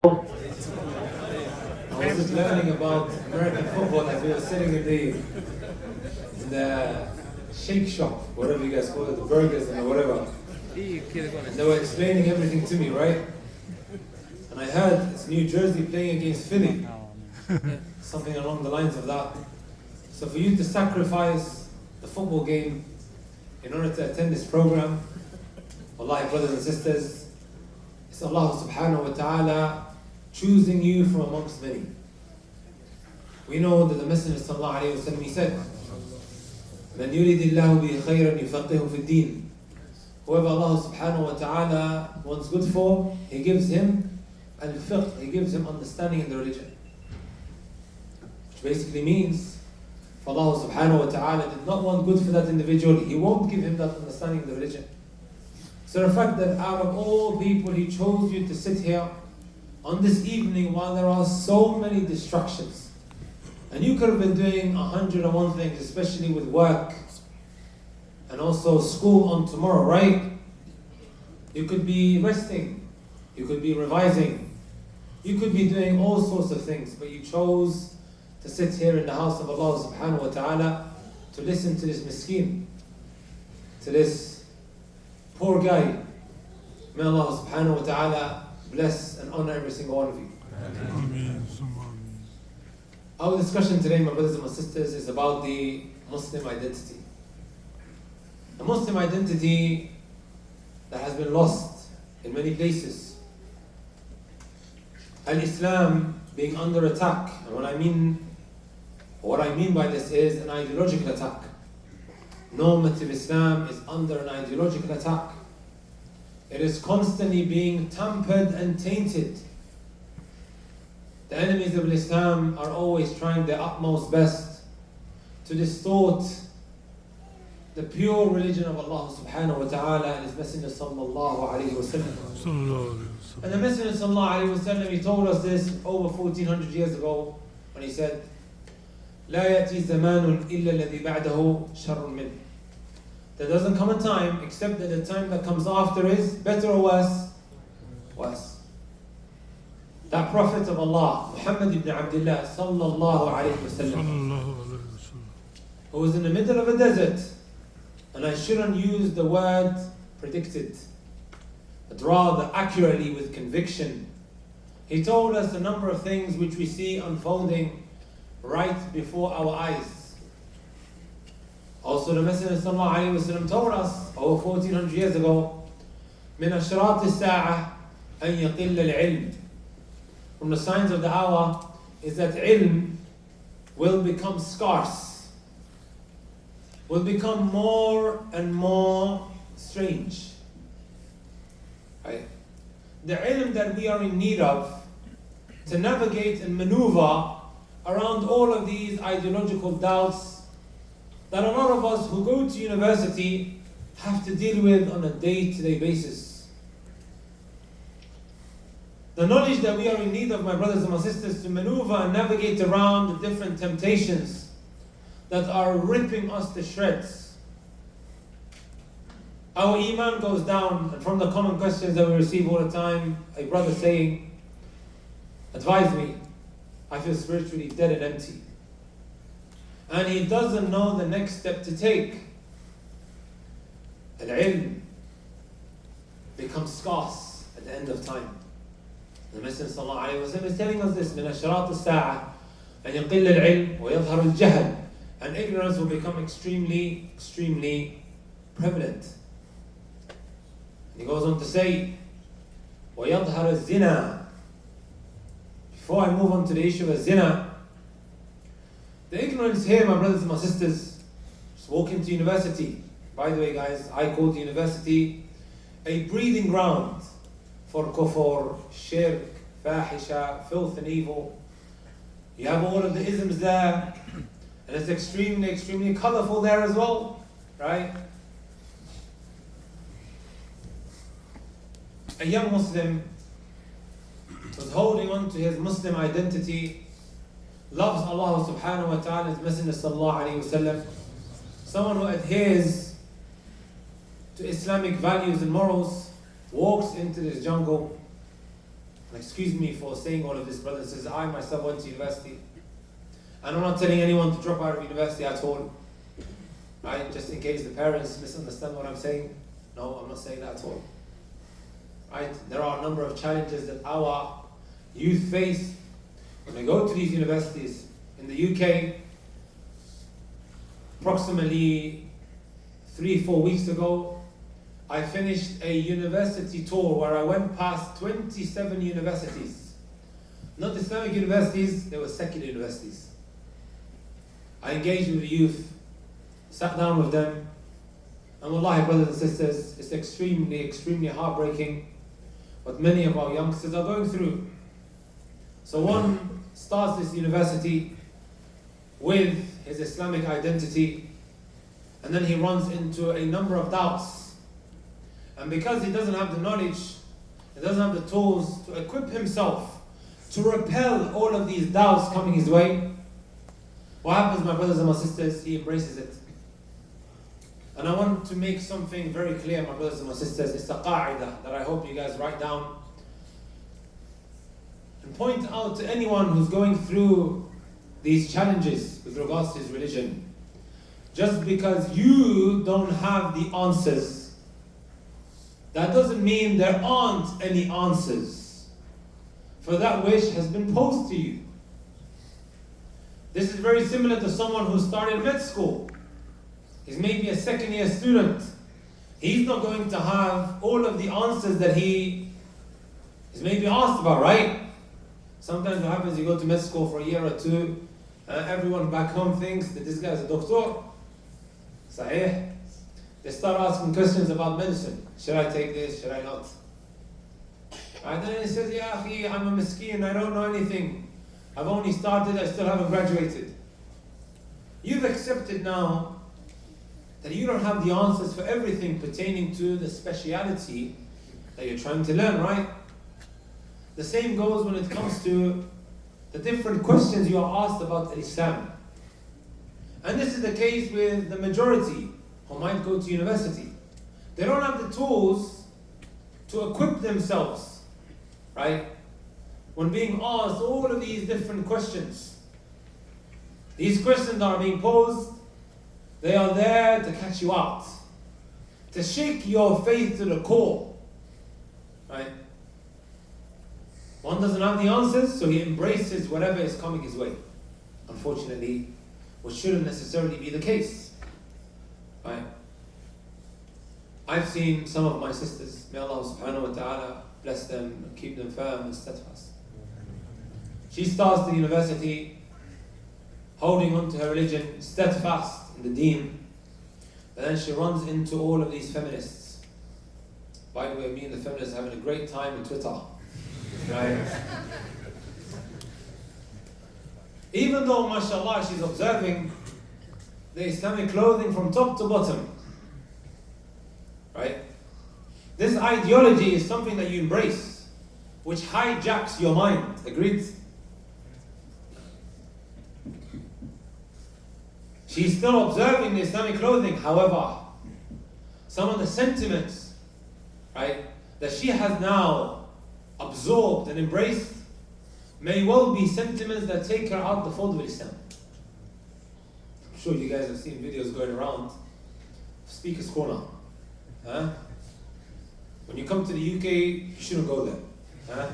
I was just learning about American football as we were sitting in the shake shop, whatever you guys call it, the burgers and whatever. And they were explaining everything to me, right? And I heard it's New Jersey playing against Philly. Something along the lines of that. So for you to sacrifice the football game in order to attend this program, wallahi, brothers and sisters, it's Allah subhanahu wa ta'ala choosing you from amongst many. We know that the Messenger sallallahu alayhi wa sallam, he said, مَنْ يُرِدِ اللَّهُ بِهِ خَيْرًا يُفَقِّهُ فِي الدِّينِ. Whoever Allah subhanahu wa ta'ala wants good for, He gives him al-fiqh, He gives him understanding in the religion. Which basically means, if Allah subhanahu wa ta'ala did not want good for that individual, He won't give him that understanding in the religion. So the fact that out of all people He chose you to sit here on this evening while there are so many distractions, and you could have been doing 101 things, especially with work and also school on tomorrow, right? You could be resting, you could be revising, you could be doing all sorts of things, but you chose to sit here in the house of Allah subhanahu wa ta'ala to listen to this miskin, to this poor guy. May Allah subhanahu wa ta'ala bless and honor every single one of you. Ameen. Our discussion today, my brothers and my sisters, is about the Muslim identity. The Muslim identity that has been lost in many places. Al-Islam being under attack. And what I mean by this is an ideological attack. Normative Islam is under an ideological attack. It is constantly being tampered and tainted. The enemies of Islam are always trying their utmost best to distort the pure religion of Allah subhanahu wa ta'ala and His Messenger sallallahu alayhi wa sallam. And the Messenger sallallahu alayhi wa sallam, he told us this over 1400 years ago when he said, لا يأتي زمان إلا الذي بعده شر منه. There doesn't come a time except that the time that comes after is better or worse? Worse. That Prophet of Allah, Muhammad ibn Abdullah sallallahu alayhi wa sallam, who was in the middle of a desert, and I shouldn't use the word predicted, but rather accurately with conviction. He told us a number of things which we see unfolding right before our eyes. Also the Messenger sallallahu alayhi wa sallam told us over 1400 years ago, من أشراط الساعة أن يقل العلم. From the signs of the hour is that ilm will become scarce, will become more and more strange. Right? The ilm that we are in need of to navigate and maneuver around all of these ideological doubts that a lot of us who go to university have to deal with on a day-to-day basis. The knowledge that we are in need of, my brothers and my sisters, to maneuver and navigate around the different temptations that are ripping us to shreds. Our iman goes down, and from the common questions that we receive all the time, a brother saying, advise me, I feel spiritually dead and empty. And he doesn't know the next step to take. Al-ilm becomes scarce at the end of time. The Messenger sallallahu alayhi wa sallam is telling us this, من أشراط الساعة أن يقل العلم ويظهر الجهل, and ignorance will become extremely, extremely prevalent. And he goes on to say, ويظهر الزنا. Before I move on to the issue of zina, the ignorance here, my brothers and my sisters, just walk into university. By the way, guys, I call the university a breeding ground for kufr, shirk, fahisha, filth and evil. You have all of the isms there, and it's extremely, extremely colorful there as well, right? A young Muslim was holding on to his Muslim identity, loves Allah subhanahu wa ta'ala, His Messenger sallallahu alayhi wa sallam, someone who adheres to Islamic values and morals, walks into this jungle And excuse me for saying all of this, brothers and sisters, I myself went to university. And I'm not telling anyone to drop out of university at all. Right? Just in case the parents misunderstand what I'm saying. No, I'm not saying that at all. Right? There are a number of challenges that our youth face when they go to these universities. In the UK, approximately 3-4 weeks ago, I finished a university tour where I went past 27 universities. Not Islamic universities, they were secular universities. I engaged with the youth, sat down with them, and wallahi, brothers and sisters, it's extremely heartbreaking what many of our youngsters are going through. So one starts this university with his Islamic identity, and then he runs into a number of doubts. And because he doesn't have the knowledge, he doesn't have the tools to equip himself to repel all of these doubts coming his way, what happens, my brothers and my sisters? He embraces it. And I want to make something very clear, my brothers and my sisters. It's a qa'idah that I hope you guys write down and point out to anyone who's going through these challenges with regards to his religion. Just because you don't have the answers, that doesn't mean there aren't any answers for that which has been posed to you. This is very similar to someone who started med school. He's maybe a second-year student. He's not going to have all of the answers that he is maybe asked about, right? Sometimes what happens, you go to med school for a year or two, everyone back home thinks that this guy is a doctor. Sahih. They start asking questions about medicine. Should I take this? Should I not? And then he says, Ya akhi, I'm a miskeen, I don't know anything. I've only started, I still haven't graduated. You've accepted now that you don't have the answers for everything pertaining to the speciality that you're trying to learn, right? The same goes when it comes to the different questions you are asked about Islam. And this is the case with the majority who might go to university. They don't have the tools to equip themselves, right? When being asked all of these different questions. These questions are being posed, they are there to catch you out, to shake your faith to the core, right? One doesn't have the answers, so he embraces whatever is coming his way. Unfortunately, which shouldn't necessarily be the case, right? I've seen some of my sisters, may Allah subhanahu wa ta'ala bless them and keep them firm and steadfast. She starts the university holding on to her religion, steadfast in the deen, and then she runs into all of these feminists. By the way, me and the feminists are having a great time on Twitter, right? Even though, mashallah, she's observing the Islamic clothing from top to bottom, right? This ideology is something that you embrace, which hijacks your mind, agreed? She's still observing the Islamic clothing, however, some of the sentiments, right, that she has now absorbed and embraced may well be sentiments that take her out the fold of Islam. I'm sure you guys have seen videos going around. Speaker's Corner. Huh? When you come to the UK, you shouldn't go there. Huh?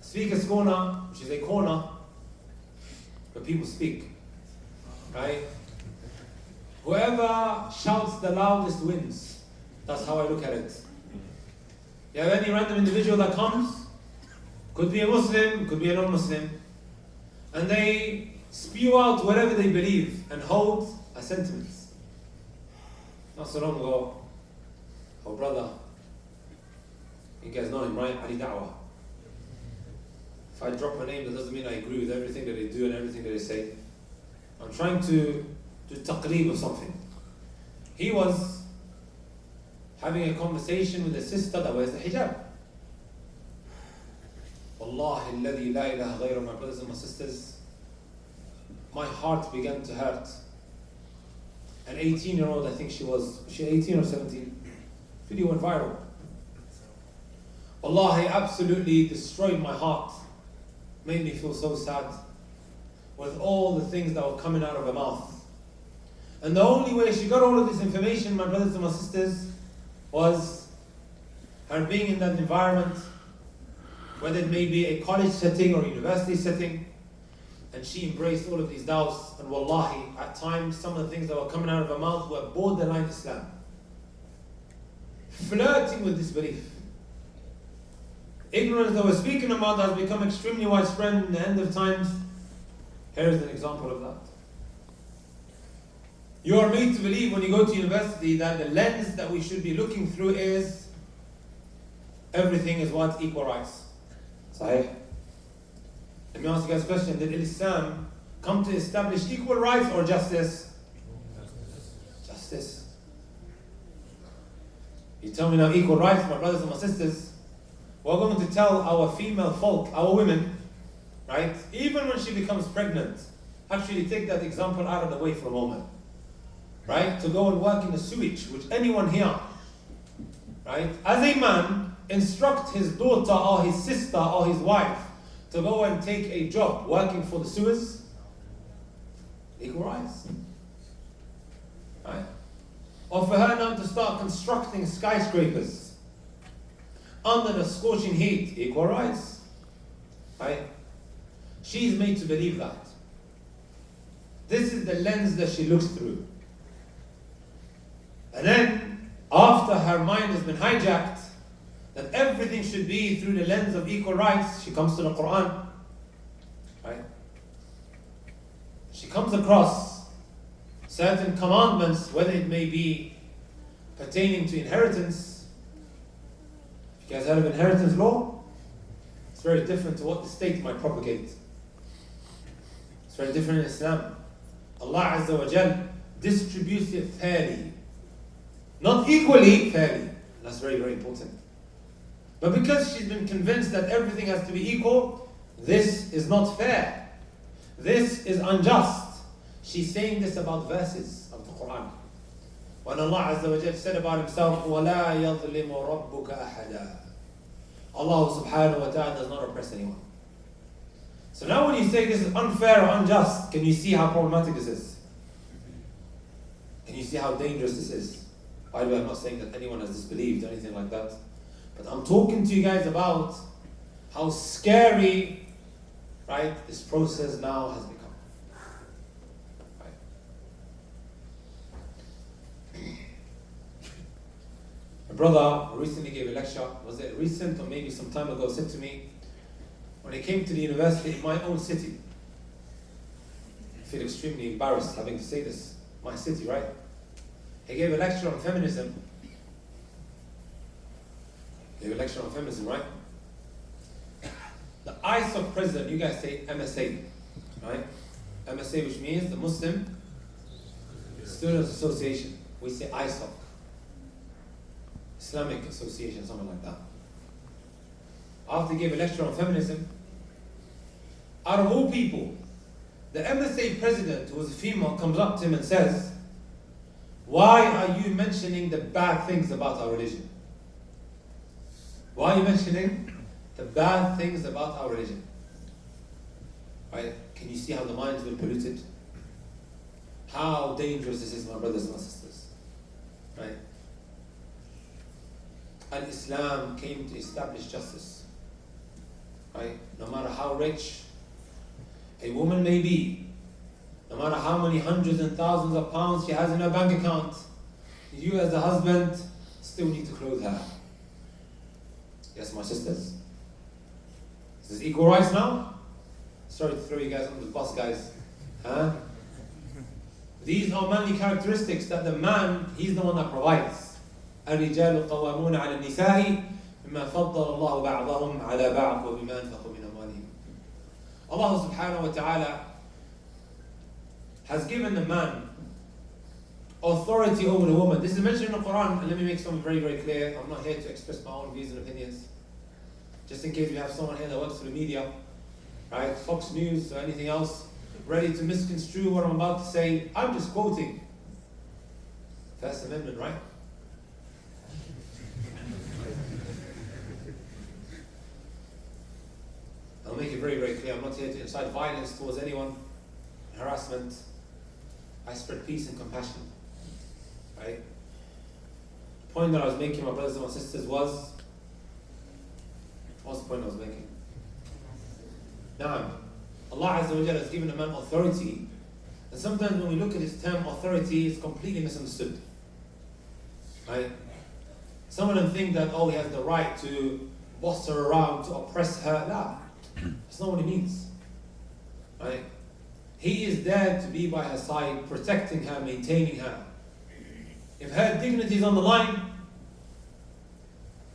Speaker's Corner, which is a corner where people speak. Right? Whoever shouts the loudest wins. That's how I look at it. You have any random individual that comes, could be a Muslim, could be a non-Muslim, and they spew out whatever they believe and hold a sentiment. Not so long ago, our brother, you guys know him, right? Ali Da'wah. If I drop a name, that doesn't mean I agree with everything that they do and everything that they say. I'm trying to do taqreeb of something. He was having a conversation with a sister that wears the hijab. Wallahi alladhi la ilaha ghayra, my brothers and my sisters, my heart began to hurt. An 18-year-old, I think was she 18 or 17? Video went viral. Wallahi, absolutely destroyed my heart. Made me feel so sad with all the things that were coming out of her mouth. And the only way she got all of this information, my brothers and my sisters, was her being in that environment, whether it may be a college setting or a university setting, and she embraced all of these doubts. And wallahi, at times, some of the things that were coming out of her mouth were borderline Islam. Flirting with disbelief. Ignorance that we're speaking about has become extremely widespread in the end of times. Here is an example of that. You are made to believe when you go to university that the lens that we should be looking through is everything is what? Equal rights. Sahih. Let me ask you guys a question. Did Islam come to establish equal rights or justice? Justice. You tell me now equal rights, my brothers and my sisters. We're going to tell our female folk, our women, right? Even when she becomes pregnant, actually take that example out of the way for a moment, right? To go and work in the sewage, which anyone here, right? As a man, instruct his daughter or his sister or his wife to go and take a job working for the sewers. Equal rights, right? Or for her now to start constructing skyscrapers under the scorching heat, equal rights, right? She's made to believe that. This is the lens that she looks through. And then, after her mind has been hijacked, that everything should be through the lens of equal rights, she comes to the Quran, right? She comes across certain commandments, whether it may be pertaining to inheritance. You guys heard of inheritance law? It's very different to what the state might propagate. It's very different in Islam. Allah Azza wa Jal distributes it fairly. Not equally, fairly. That's very, very important. But because she's been convinced that everything has to be equal, this is not fair. This is unjust. She's saying this about verses of the Quran. When Allah Azza wa Jal said about himself, وَلَا يَظْلِمُ رَبُّكَ أَحَدًا. Allah subhanahu wa ta'ala does not oppress anyone. So now when you say this is unfair or unjust, can you see how problematic this is? Can you see how dangerous this is? By the way, I'm not saying that anyone has disbelieved or anything like that. But I'm talking to you guys about how scary, right, this process now has become. My brother recently gave a lecture, was it recent or maybe some time ago, said to me, when he came to the university in my own city, I feel extremely embarrassed having to say this, my city, right? He gave a lecture on feminism. Right? The ISOC president, you guys say MSA, right? MSA, which means the Muslim Students Association. We say ISOC. Islamic Association, something like that. After he gave a lecture on feminism, out of all people, the MSA president, who was a female, comes up to him and says, "Why are you mentioning the bad things about our religion? Why are you mentioning the bad things about our religion?" Right? Can you see how the mind's been polluted? How dangerous this is, my brothers and my sisters. Right? And Islam came to establish justice. Right? No matter how rich a woman may be, no matter how many hundreds and thousands of pounds she has in her bank account, you as a husband still need to clothe her. Yes, my sisters. Is this equal rights now? Sorry to throw you guys under the bus, guys. Huh? These are manly characteristics that the man, he's the one that provides. الرجال قوامون على النساء بما فضل الله بعضهم على بعض وبما أنفقوا من أموالهم. Allah subhanahu wa ta'ala has given the man authority over the woman. This is mentioned in the Quran, and let me make something very, very clear. I'm not here to express my own views and opinions. Just in case we have someone here that works for the media, right, Fox News or anything else, ready to misconstrue what I'm about to say. I'm just quoting First Amendment, right? it very, very clear. I'm not here to incite violence towards anyone, harassment. I spread peace and compassion. Right? The point that I was making, my brothers and my sisters, was... What's the point I was making? Now, Allah Azza wa Jalla has given a man authority, and sometimes when we look at this term authority, it's completely misunderstood. Right? Some of them think that, oh, he has the right to boss her around, to oppress her. No, that's not what it means. Right? He is there to be by her side, protecting her, maintaining her. If her dignity is on the line,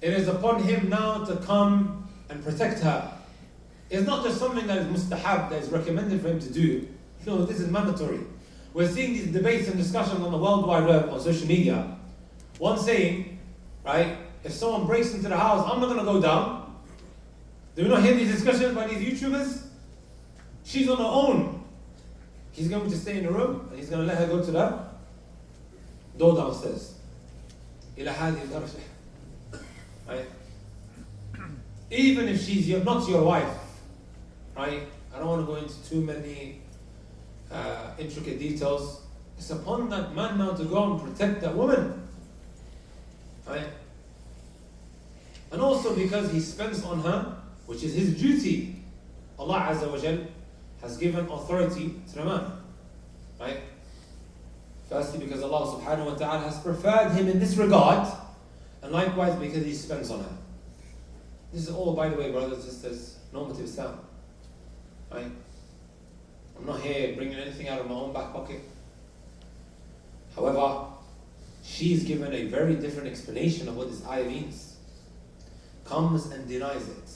it is upon him now to come and protect her. It's not just something that is mustahab, that is recommended for him to do. No, this is mandatory. We're seeing these debates and discussions on the World Wide Web, on social media. One saying, right, if someone breaks into the house, I'm not going to go down. Do we not hear these discussions by these YouTubers? She's on her own. He's going to stay in the room and he's going to let her go to the door downstairs. Right? Even if she's not your wife, right? I don't want to go into too many intricate details. It's upon that man now to go and protect that woman. Right? And also because he spends on her, which is his duty. Allah Azza wa Jal has given authority to the man. Right? Firstly, because Allah subhanahu wa ta'ala has preferred him in this regard, and likewise because he spends on her. This is all, by the way, brothers and sisters, normative Islam. Right? I'm not here bringing anything out of my own back pocket. However, she's given a very different explanation of what this ayah means. Comes and denies it.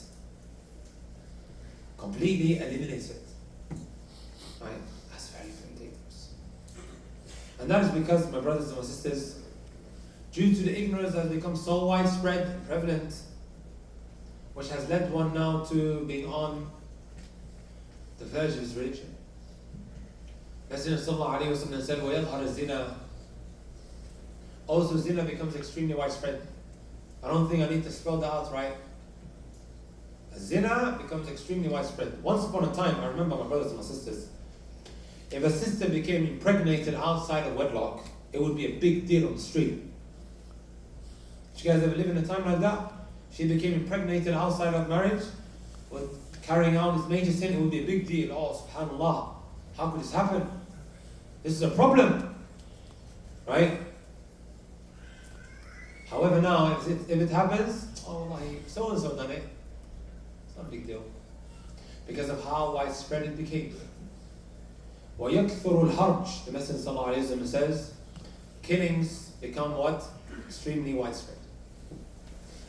Completely eliminates it. Right? That's very, very dangerous. And that is because, my brothers and my sisters, due to the ignorance that has become so widespread and prevalent, which has led one now to being on the verge of his religion. Messenger sallallahu alayhi wa sallam said, وَيَظْهَرَ الزِّنَا. Also zina becomes extremely widespread. I don't think I need to spell that out right. Zina becomes extremely widespread. Once upon a time, I remember, my brothers and my sisters, if a sister became impregnated outside of wedlock, it would be a big deal on the street. Did you guys ever live in a time like that? She became impregnated outside of marriage, with carrying out this major sin, it would be a big deal. Oh, subhanAllah, how could this happen? This is a problem, right? However, now, if it happens, oh, so-and-so done it. It's not a big deal. Because of how widespread it became. وَيَكْثُرُ الْحَرْجِ. The Messenger sallallahu alayhi wa sallam says, killings become what? Extremely widespread.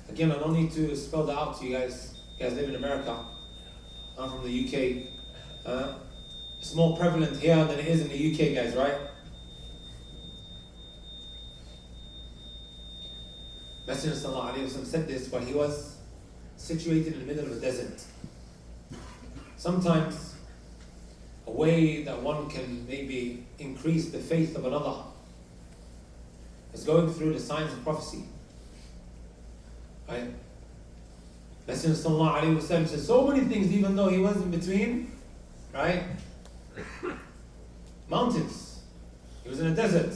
Again, I don't need to spell that out to you guys. You guys live in America. I'm from the UK. It's more prevalent here than it is in the UK, guys, right? Messenger sallallahu alayhi wa sallam said this while he was situated in the middle of a desert. Sometimes a way that one can maybe increase the faith of another is going through the signs of prophecy. Right? Messenger sallallahu alayhi wa sallam said so many things even though he was in between, right? Mountains. He was in a desert.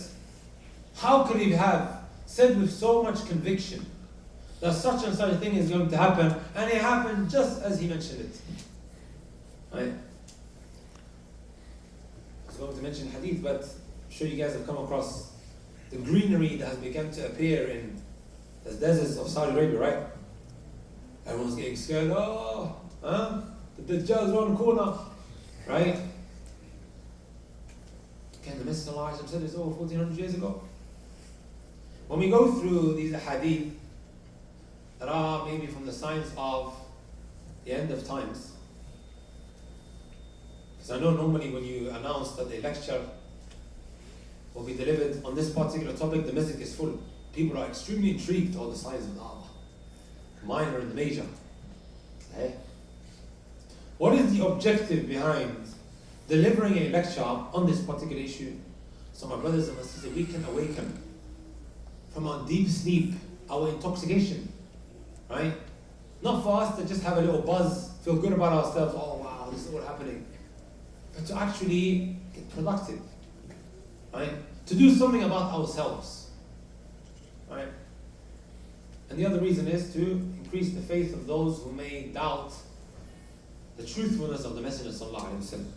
How could he have said with so much conviction that such and such a thing is going to happen, and it happened just as he mentioned it? Right? I was going to mention hadith, but I'm sure you guys have come across the greenery that has begun to appear in the deserts of Saudi Arabia, right? Everyone's getting scared. Oh, the Dajjal's around the corner, right? Again, the Messenger of Allah said this over 1400 years ago. When we go through these hadith that are maybe from the signs of the end of times, because I know normally when you announce that the lecture will be delivered on this particular topic, the masjid is full. People are extremely intrigued all the signs of Allah, minor and major. Okay? What is the objective behind delivering a lecture on this particular issue? So my brothers and my sisters, we can awaken from our deep sleep, our intoxication, right? Not for us to just have a little buzz, feel good about ourselves, oh wow, this is all happening. But to actually get productive, right? To do something about ourselves, right? And the other reason is to increase the faith of those who may doubt the truthfulness of the Messenger sallallahu alaihi wasallam.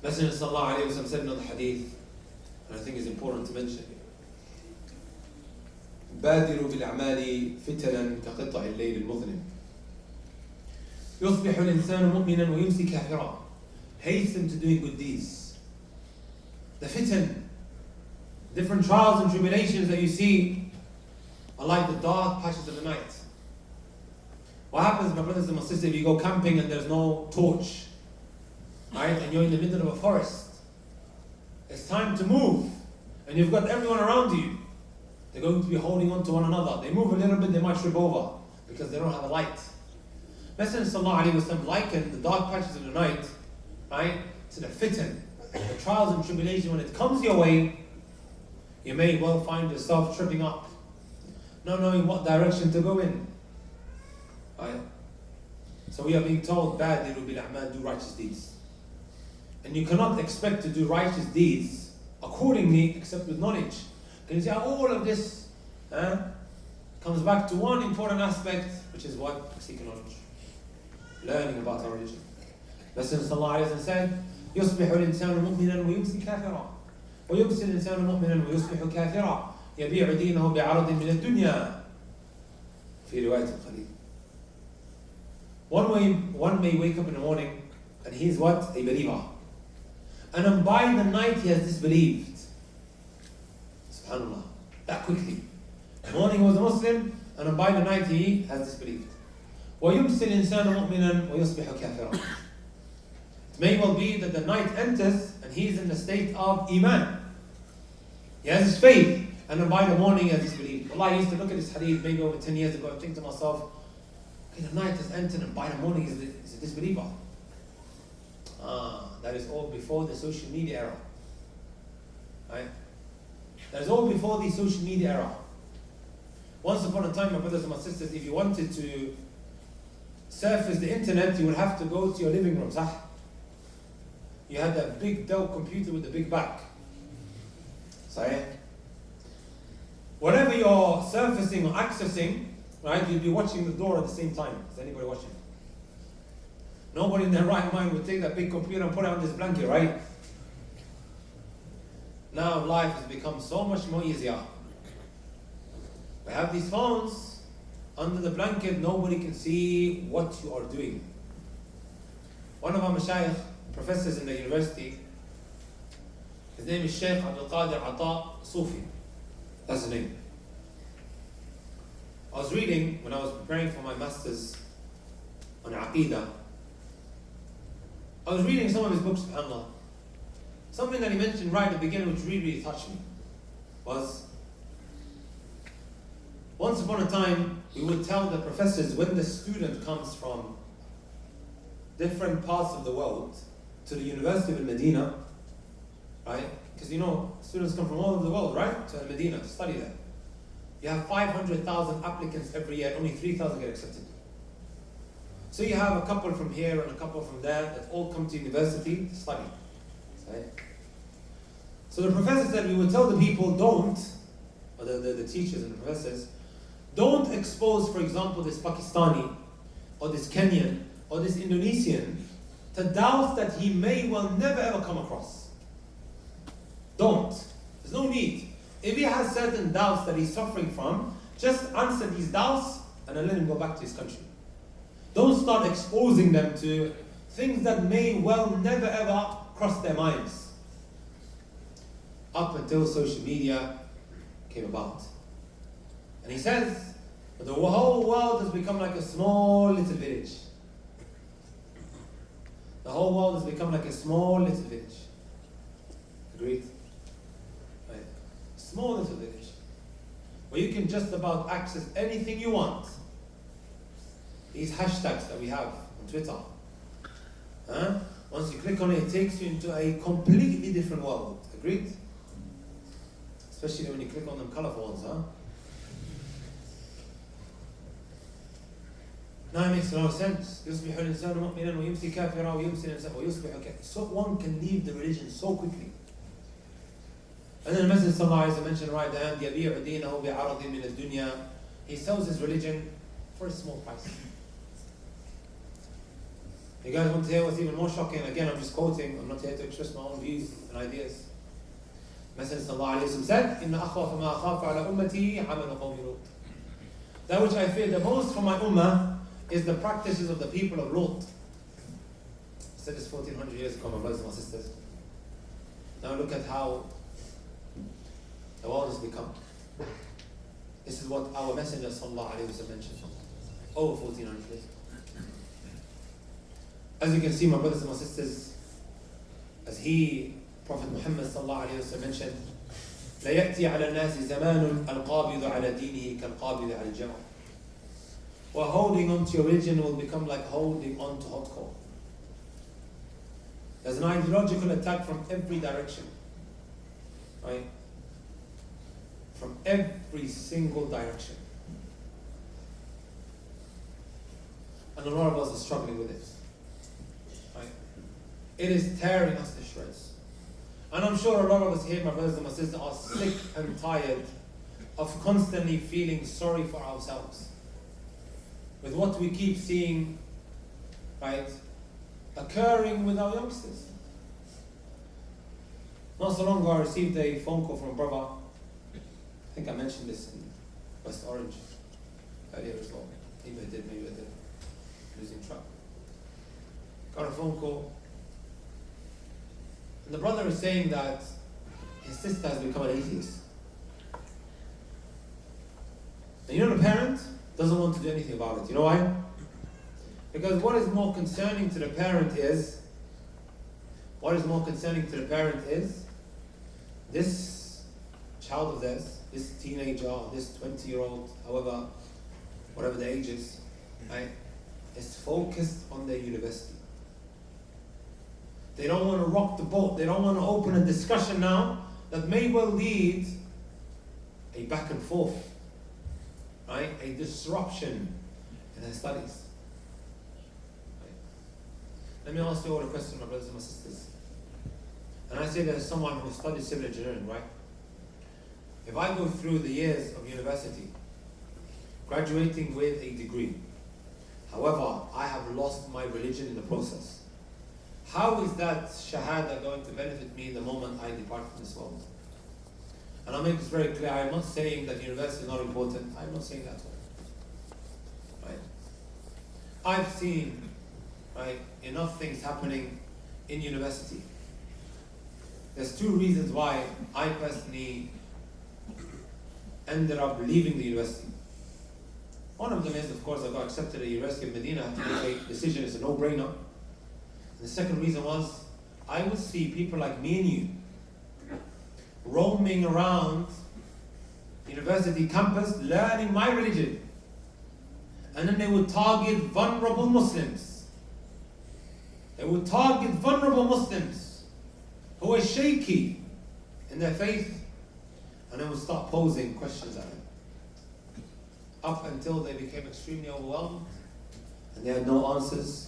Messenger sallallahu alaihi wasallam said in the hadith, and I think it's important to mention here, بادروا بالأعمال فتنا كقطع الليل المظلم يصبح الإنسان مؤمنا ويمسي كافرا. Hasten to doing good deeds. The fitan, different trials and tribulations that you see are like the dark patches of the night. What happens, my brothers and my sisters, if you go camping and there's no torch, right, and you're in the middle of a forest, it's time to move, and you've got everyone around you. They're going to be holding on to one another. They move a little bit, they might trip over because they don't have a light. Messenger sallallahu alaihi wasallam likened the dark patches of the night, right, to the fitan, the trials and tribulation. When it comes your way, you may well find yourself tripping up, not knowing what direction to go in. Right? So we are being told, badiru bil a'mal, do righteous deeds. And you cannot expect to do righteous deeds accordingly except with knowledge. Can you see how all of this comes back to one important aspect, which is what? Seeking knowledge. Learning about our religion. Messenger sallallahu alayhi wa sallam said, يصبح الإنسان مؤمنا ويمسي كافرا ويمسي الإنسان مؤمنا ويصبح كافرا يبيع دينه بعرض من الدنيا في رواية القليل. One may wake up in the morning and he is what? A believer. And then by the night he has disbelieved. SubhanAllah. That quickly. In the morning he was a Muslim, and then by the night he has disbelieved. وَيُمْسِي الْإِنسَانُ مُؤْمِنًا وَيُصْبِحُ كَافِرًا. It may well be that the night enters and he is in the state of Iman. He has his faith, and then by the morning he has disbelieved. Allah, I used to look at this hadith maybe over 10 years ago and think to myself, okay, the night has entered and by the morning he's a disbeliever. That is all before the social media era. Right? That is all before the social media era. Once upon a time, my brothers and my sisters, if you wanted to surface the internet, you would have to go to your living room. Sah? You had that big Dell computer with the big back. Sahih? Whatever you're surfacing or accessing, right, you'd be watching the door at the same time. Is anybody watching? Nobody in their right mind would take that big computer and put it on this blanket, right? Now life has become so much more easier. We have these phones under the blanket, nobody can see what you are doing. One of our mashayikh, professors in the university, his name is Sheikh Abdul Qadir Ata Sufi. That's his name. I was reading when I was preparing for my masters on Aqidah. I was reading some of his books, subhanAllah. Something that he mentioned right at the beginning which really touched me was, once upon a time we would tell the professors when the student comes from different parts of the world to the University of Medina, right? Because you know, students come from all over the world, right? To Medina to study there. You have 500,000 applicants every year, only 3,000 get accepted. So you have a couple from here and a couple from there that all come to university to study. Right? So the professor said we would tell the people don't, or the teachers and the professors, don't expose, for example, this Pakistani or this Kenyan or this Indonesian to doubts that he may well never ever come across. Don't. There's no need. If he has certain doubts that he's suffering from, just answer these doubts and then let him go back to his country. Don't start exposing them to things that may well never ever cross their minds. Up until social media came about. And he says that the whole world has become like a small little village. The whole world has become like a small little village. Agreed? Right. Small little village. Where you can just about access anything you want. These hashtags that we have on Twitter. Once you click on it, it takes you into a completely different world. Agreed? Especially when you click on them colourful ones, Now it makes a lot of sense. يصبح الإنسان مؤمنا ويمسي كافرا ويمسي الإنسان ويصبح كافرا. So one can leave the religion so quickly. And then the Messenger sallallahu alayhi wa sallam mentioned right at the end, يبيع دينه بعرض من الدنيا. He sells his religion for a small price. You guys want to hear what's even more shocking? Again, I'm just quoting. I'm not here to express my own views and ideas. Messenger sallallahu alayhi wa sallam said, إِنَّ أَخْوَفَ مَا أَخَافَ عَلَى أُمَّتِي عَمَلُ قَوْمِ لُوطٍ. That which I fear the most for my ummah is the practices of the people of Lut. I said this 1400 years ago, my brothers and my sisters. Now look at how the world has become. This is what our Messenger sallallahu alayhi wa sallam mentioned over 1400 years ago. As you can see, my brothers and my sisters, as Prophet Muhammad sallallahu alayhi wa sallam mentioned, لا يأتي على الناس زمان القابض على دينه كالقابض على الجمر. Or holding on to your religion will become like holding on to hot coal. There's an ideological attack from every direction, right? From every single direction. And a lot of us are struggling with it. Right? It is tearing us to shreds. And I'm sure a lot of us here, my brothers and my sisters, are sick and tired of constantly feeling sorry for ourselves. With what we keep seeing, right, occurring with our youngsters. Not so long ago, I received a phone call from a brother. I think I mentioned this in West Orange earlier as well. Maybe I did, maybe I didn't. Losing track. Got a phone call. And the brother is saying that his sister has become an atheist. And you know, the parent doesn't want to do anything about it. You know why? Because what is more concerning to the parent is, this child of theirs, this teenager, this 20-year-old, however, whatever the age is, right, is focused on their university. They don't want to rock the boat. They don't want to open a discussion now that may well lead a back and forth, right? A disruption in their studies. Right? Let me ask you all a question, my brothers and my sisters. And I say there's someone who studies civil engineering, right? If I go through the years of university, graduating with a degree, however, I have lost my religion in the process, how is that shahada going to benefit me the moment I depart from this world? And I'll make this very clear. I am not saying that university is not important. I'm not saying that at all. Right? I've seen, right, enough things happening in university. There's two reasons why I personally ended up leaving the university. One of them is, of course, I got accepted at the University of Medina. I had to make a decision. It's a no-brainer. The second reason was, I would see people like me and you roaming around university campus learning my religion, and then they would target vulnerable Muslims. They would target vulnerable Muslims who are shaky in their faith, and they would start posing questions at them up until they became extremely overwhelmed and they had no answers.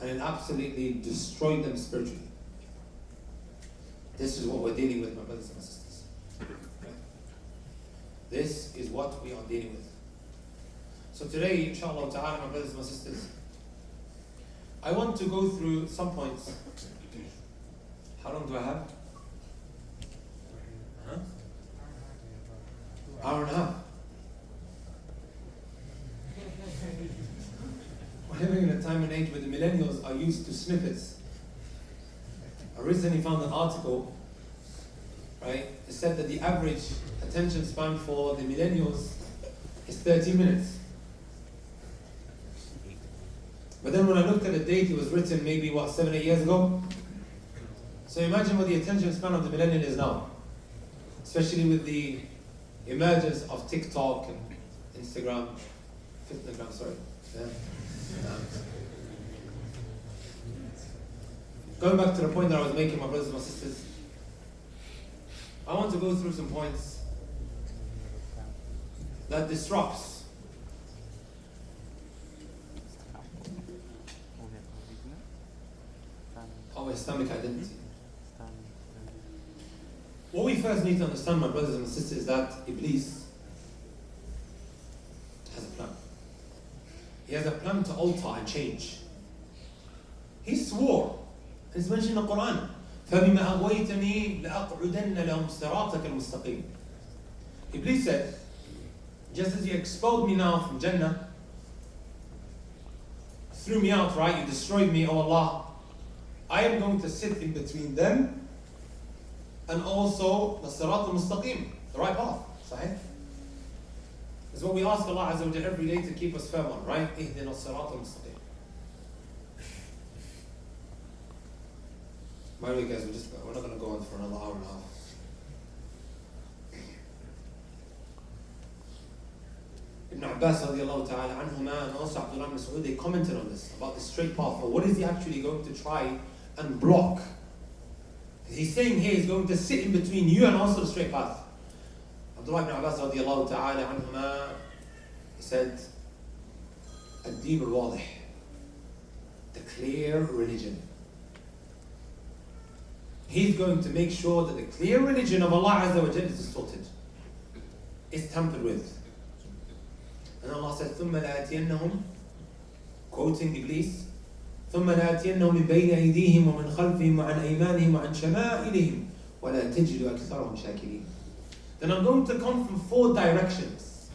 And it absolutely destroyed them spiritually. This is what we're dealing with, my brothers and my sisters. Okay? This is what we are dealing with. So today, inshallah ta'ala, my brothers and my sisters, I want to go through some points. How long do I have? Hour and a half. We're living in a time and age where the millennials are used to snippets. I recently found an article, right? It said that the average attention span for the millennials is 30 minutes. But then when I looked at the date, it was written maybe, 7-8 years ago? So imagine what the attention span of the millennial is now. Especially with the emergence of TikTok and Instagram, sorry. Yeah. Going back to the point that I was making, my brothers and my sisters, I want to go through some points that disrupts Islamic identity. What we first need to understand, my brothers and sisters, is that Iblis has a plan. He has a plan to alter and change. He swore, it's mentioned in the Quran, فَبِمَا أَغْوَيْتَنِي لَأَقْعُدَنَّ لَهُمْ صِرَاطَكَ الْمُسْتَقِيمِ. Iblis said, just as you expelled me now from Jannah, threw me out, right? You destroyed me, oh Allah. I am going to sit in between them and also the Sirat al-Mustaqim, the right path. Sahih? It's what we ask Allah Azza wa Jalla every day to keep us firm on, right? Ihdina Sirat al-Mustaqim. By the way, guys, we're not going to go on for another hour and a half. Ibn Abbas radiallahu ta'ala anhuma and also Abdullah ibn Mas'ud, they commented on this, about the straight path. But what is he actually going to try and block? He's saying here he's going to sit in between you and also the straight path. Abdullah ibn Abbas radiallahu ta'ala anhuma, he said, Ad-Din al-Wadih, the clear religion. He's going to make sure that the clear religion of Allah Azza wa Jalla is distorted, is tampered with. And Allah says, ثُمَّ لَآتِيَنَّهُمْ, quoting Iblis, ثُمَّ لَآتِيَنَّهُمْ مِنْ بَيْنِ أَيْدِيهِمْ وَمِنْ خَلْفِهِمْ وَعَنْ أَيْمَانِهِمْ وَعَنْ شَمَائِلِهِمْ وَلَا تَجِدُ أَكْثَرَهُمْ شَاكِرِينَ. Then I'm going to come from 4 directions.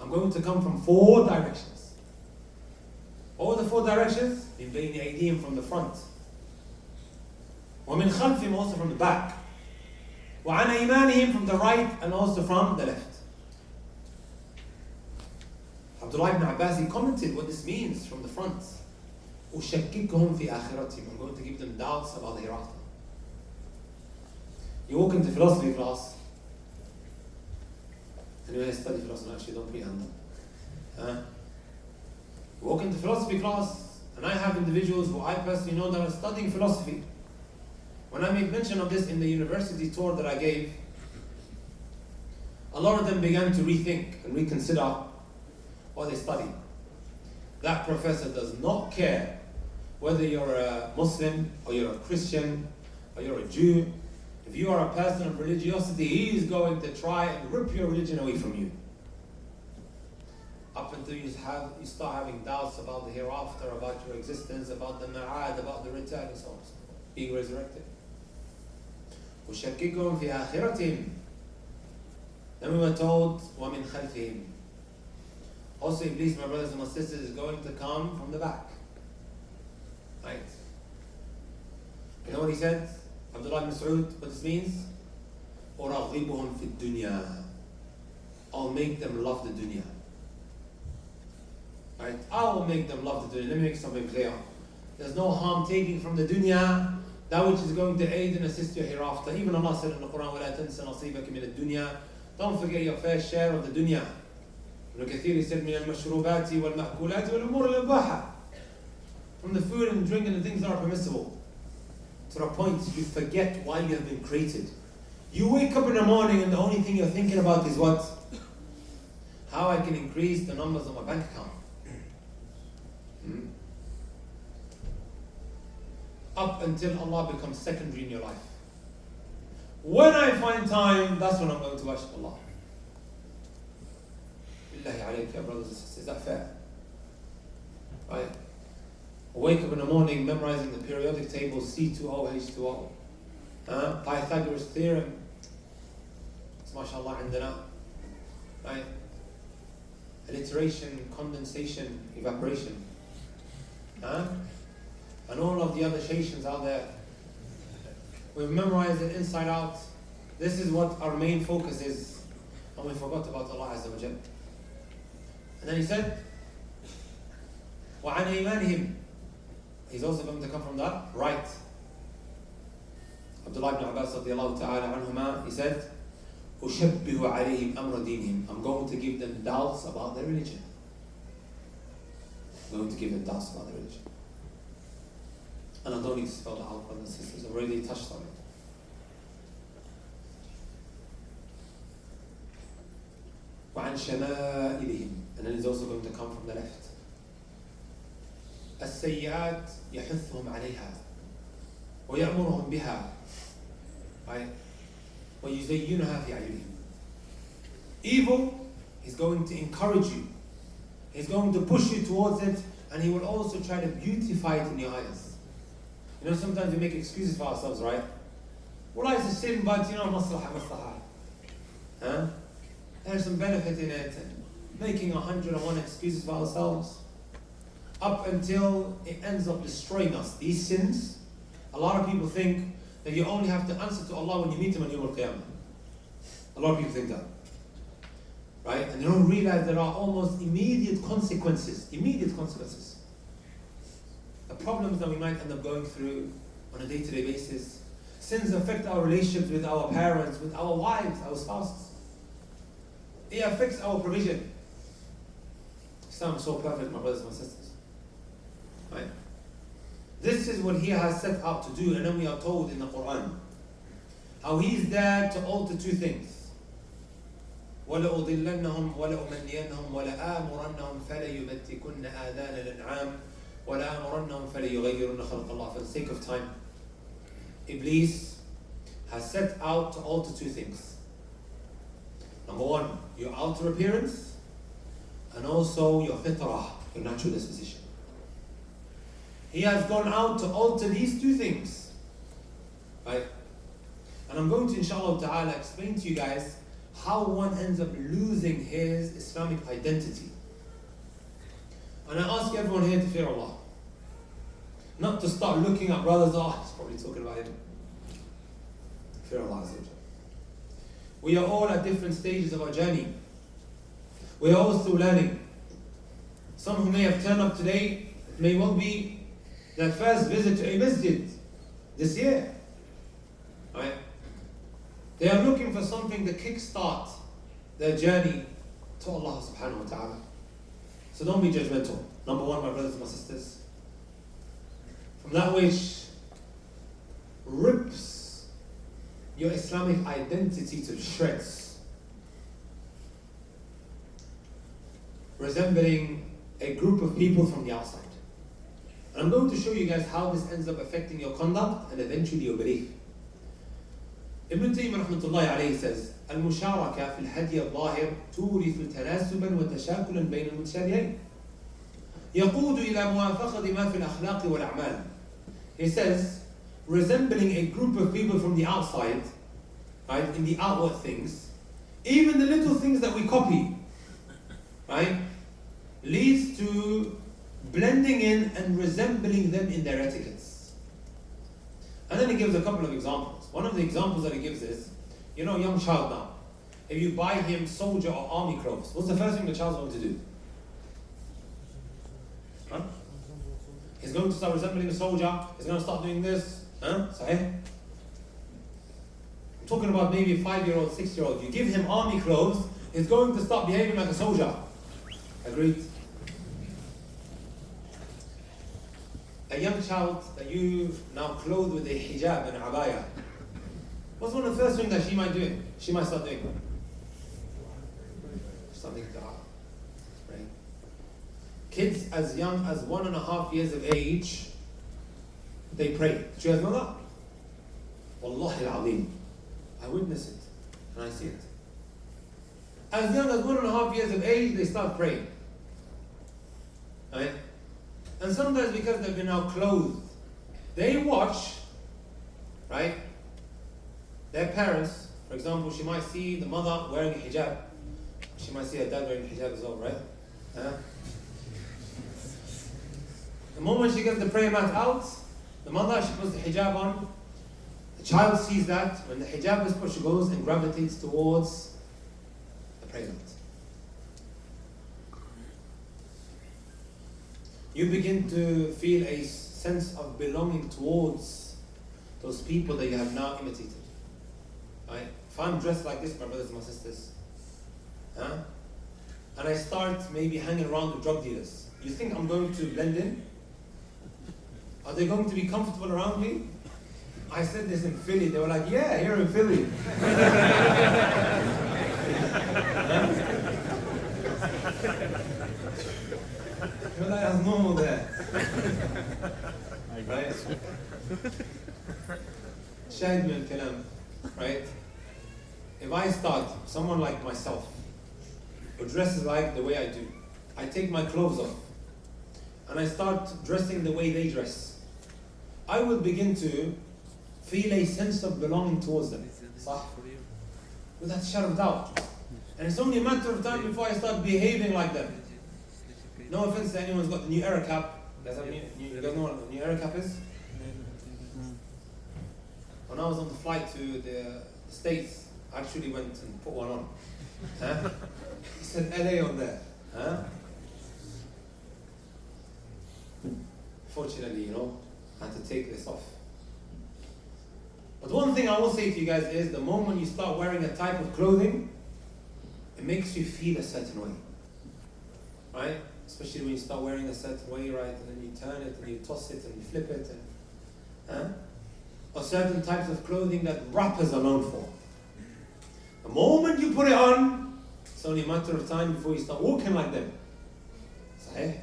I'm going to come from 4 directions. What are the 4 directions? مِنْ بَيْنِ أَيْدِيهِمْ, from the front. وَمِنْ خَلْفِهِمْ, also from the back. وَعَنْ أَيْمَانِهِمْ, from the right and also from the left. Abdullah ibn Abbas, he commented what this means from the front. أُشَكِّكُهُمْ فِي آخِرَتِهِمْ, I'm going to give them doubts about the hereafter. You walk into philosophy class, anyway, I study philosophy, actually don't put your hand up. You walk into philosophy class, and I have individuals who I personally know that are studying philosophy. When I make mention of this in the university tour that I gave, a lot of them began to rethink and reconsider what they study. That professor does not care whether you're a Muslim or you're a Christian or you're a Jew. If you are a person of religiosity, he is going to try and rip your religion away from you. Up until you start having doubts about the hereafter, about your existence, about the ma'ad, about the return, and so on, being resurrected. وَشَكِّكُهُمْ فِي آخِرَتِهِمْ. Then we were told, وَمِنْ خَلْفِهِمْ. Also, Iblis, my brothers and my sisters, is going to come from the back. Right? You know what he said? Abdullah ibn Mas'ud, what this means? أُرَغِّبُهُمْ فِي الدُّنْيَا. I'll make them love the dunya. Right? I will make them love the dunya. Let me make something clear. There's no harm taking from the dunya that which is going to aid and assist you hereafter. Even Allah said in the Quran, وَلَا تَنْسَ نَصِيبَكَ مِنَ الدُّنْيا. Don't forget your fair share of the dunya. Ibn Kathir said, مِنَ الْمَشْرُوبَاتِ وَالْمَأْكُولَاتِ وَالْأُمُورِ الْمُبَاحَةِ. From the food and drink and the things that are permissible. To the point you forget why you have been created. You wake up in the morning and the only thing you're thinking about is what? How I can increase the numbers on my bank account. Up until Allah becomes secondary in your life. When I find time, that's when I'm going to worship Allah. Billahi alayk, ya brothers and sisters, is that fair? Right? Wake up in the morning memorizing the periodic table C2O, H2O. Pythagoras theorem. It's mashallah indana. Right? Alliteration, condensation, evaporation. And all of the other shations out there. We've memorized it inside out. This is what our main focus is. And we forgot about Allah Azza wa Jal. And then he said, وَعَنْ أَيْمَانِهِمْ. He's also going to come from the right. Abdullah ibn Abbas radiallahu ta'ala anhuma, he said, أُشَبِّهُ عَلَيْهِمْ أَمْرَ دِينِهِمْ. I'm going to give them doubts about their religion. I'm going to give them doubts about their religion. And I don't need to spell that out, brothers and sisters. I've already touched on it. وَعَنْ شَمَائِلِهِمْ. And then he's also going to come from the left. السيئات يحثهم عليها. وَيَأْمُرُهُمْ بِهَا. Right? وَيُزَيِّنُهَا فِي أَعْيُنِهِمْ. Evil, he's going to encourage you. He's going to push you towards it, and he will also try to beautify it in your eyes. You know, sometimes we make excuses for ourselves, right? Well, it's a sin, but you know, maslaha. Huh? There's some benefit in it, and making 101 excuses for ourselves, up until it ends up destroying us. These sins, a lot of people think that you only have to answer to Allah when you meet Him on Yawm al-Qiyamah. A lot of people think that. Right? And they don't realize there are almost immediate consequences. Immediate consequences. The problems that we might end up going through on a day-to-day basis. Sins affect our relationships with our parents, with our wives, our spouses. It affects our provision. Islam is so perfect, my brothers and my sisters. Right? This is what He has set out to do, and then we are told in the Quran how He is there to alter two things. وَلَأُضِلَّنَّهُمْ وَلَأُمَنِّيَنَّهُمْ وَلَآمُرَنَّهُم فَلَيُبَتِّكُنَّ آذَانَ الْأَنْعَامِ وَلَآمُرَنَّهُم فَلَيُغَيِّرُنَّ خَلْقَ اللَّهِ. For the sake of time, Iblis has set out to alter two things. Number one, your outer appearance, and also your fitrah, your natural disposition. He has gone out to alter these two things. Right? And I'm going to, inshallah ta'ala, explain to you guys how one ends up losing his Islamic identity. And I ask everyone here to fear Allah. Not to start looking at brothers, oh, he's probably talking about him. Fear Allah. We are all at different stages of our journey. We are all still learning. Some who may have turned up today, it may well be their first visit to a masjid this year. Right? They are looking for something to kickstart their journey to Allah subhanahu wa ta'ala. So don't be judgmental. Number one, my brothers and my sisters, from that which rips your Islamic identity to shreds, resembling a group of people from the outside. And I'm going to show you guys how this ends up affecting your conduct and eventually your belief. Ibn Taymiyyah rahmatullahi alayhi says, المشاركة في الهدي الظاهر تورث تناسبا وتشاكلا بين المتشابهين يقود إلى موافقة ما في الأخلاق والأعمال. He says, resembling a group of people from the outside, right, in the outward things, even the little things that we copy, right, leads to blending in and resembling them in their etiquettes. And then he gives a couple of examples. One of the examples that he gives is, you know, a young child now, if you buy him soldier or army clothes, what's the first thing the child's going to do? Huh? He's going to start resembling a soldier, he's going to start doing this. Huh? Sahih? I'm talking about maybe a 5-year-old, 6-year-old. You give him army clothes, he's going to start behaving like a soldier. Agreed? A young child that you now clothe with a hijab and abaya, what's one of the first things that she might do? She might start doing something to right? Kids as young as 1.5 years of age, they pray. Did you guys know that? Wallahi al-azim. I witness it and I see it. As young as 1.5 years of age, they start praying. Right? And sometimes because they've been now clothed, they watch, right, their parents. For example, she might see the mother wearing a hijab. She might see her dad wearing a hijab as well, right? The moment she gets the prayer mat out, the mother, she puts the hijab on. The child sees that. When the hijab is put, she goes and gravitates towards the prayer mat. You begin to feel a sense of belonging towards those people that you have now imitated. Right? If I'm dressed like this, my brothers and my sisters, and I start maybe hanging around with drug dealers, you think I'm going to blend in? Are they going to be comfortable around me? I said this in Philly. They were like, yeah, here in Philly. You're like, that's normal there. Right? Shahid min al-kalam, right? If I start, someone like myself, who dresses like the way I do, I take my clothes off, and I start dressing the way they dress, I will begin to feel a sense of belonging towards them. صح? Without a shadow of doubt. And it's only a matter of time before I start behaving like them. No offense to anyone who's got the new era cap. You guys know what the new era cap is? When I was on the flight to the States, I actually went and put one on. Huh? It said LA on there. Huh? Fortunately, I had to take this off. But one thing I will say to you guys is, the moment you start wearing a type of clothing, it makes you feel a certain way. Right? Especially when you start wearing a certain way, right? And then you turn it and you toss it and you flip it. Or certain types of clothing that rappers are known for. The moment you put it on, it's only a matter of time before you start walking like them. Sahih?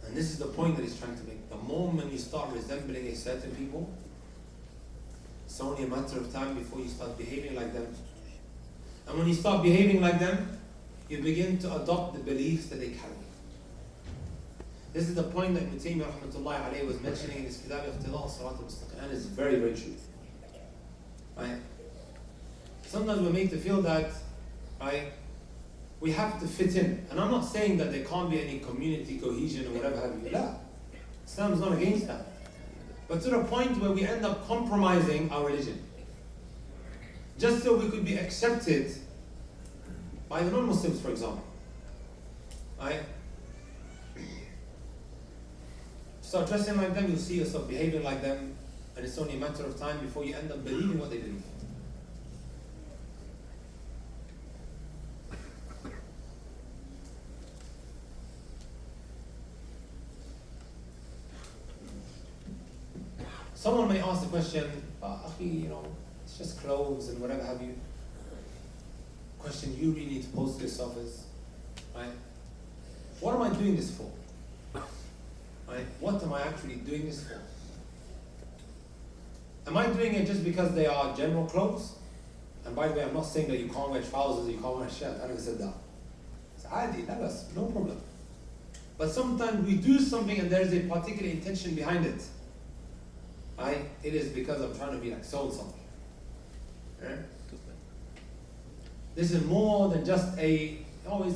And this is the point that he's trying to make. The moment you start resembling a certain people, it's only a matter of time before you start behaving like them. And when you start behaving like them, you begin to adopt the beliefs that they carry. This is the point that Ibn Taymiyyah rahmatullahi alayhi was mentioning in his kitab Iqtida' as-Sirat al-Mustaqim, and it's very, very true. Right? Sometimes we're made to feel that, right, we have to fit in. And I'm not saying that there can't be any community cohesion or whatever have you. La. Islam's not against that. But to the point where we end up compromising our religion. Just so we could be accepted by the non-Muslims, for example. Right? Start dressing like them, you'll see yourself behaving like them, and it's only a matter of time before you end up believing what they believe. Someone may ask the question, Akhi, it's just clothes and whatever have you. Question you really need to pose to yourself is, right? What am I doing this for? Right? What am I actually doing this for? Am I doing it just because they are general clothes? And by the way, I'm not saying that you can't wear trousers or you can't wear a shirt. I never said that. It's adi, that's no problem. But sometimes we do something and there's a particular intention behind it. Right? It is because I'm trying to be like so-and-so. Right? This is more than just is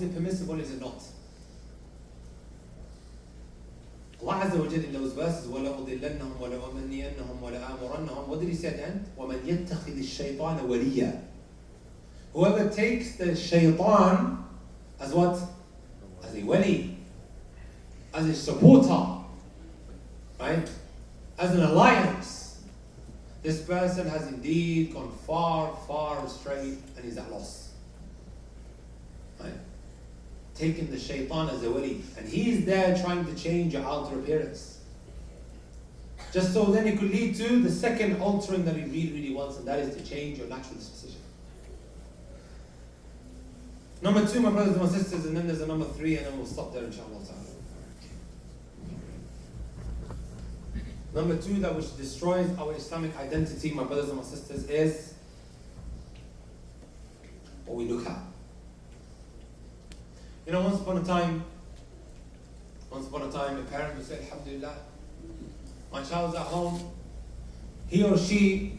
it permissible, is it not? Allah Azza wa Jalla in those verses, وَلَأُضِلَّنَّهُمْ وَلَأُمَنِّيَنَّهُمْ وَلَآمُرَنَّهُمْ What did he say at the end? وَمَنْ يَتَّخِذِ الشَّيْطَانَ وَلِيًّا Whoever takes the shaytan as what? As a wali, as a supporter, right? As an alliance, this person has indeed gone far, far astray and is at loss. Right? Taking the shaytan as a wali, and he is there trying to change your outer appearance. Just so then it could lead to the second altering that he really, really wants, and that is to change your natural disposition. Number 2, my brothers and my sisters, and then there's a number 3, and then we'll stop there inshallah. Number 2, that which destroys our Islamic identity, my brothers and my sisters, is what we look at. Once upon a time, a parent would say, Alhamdulillah, my child's at home, he or she,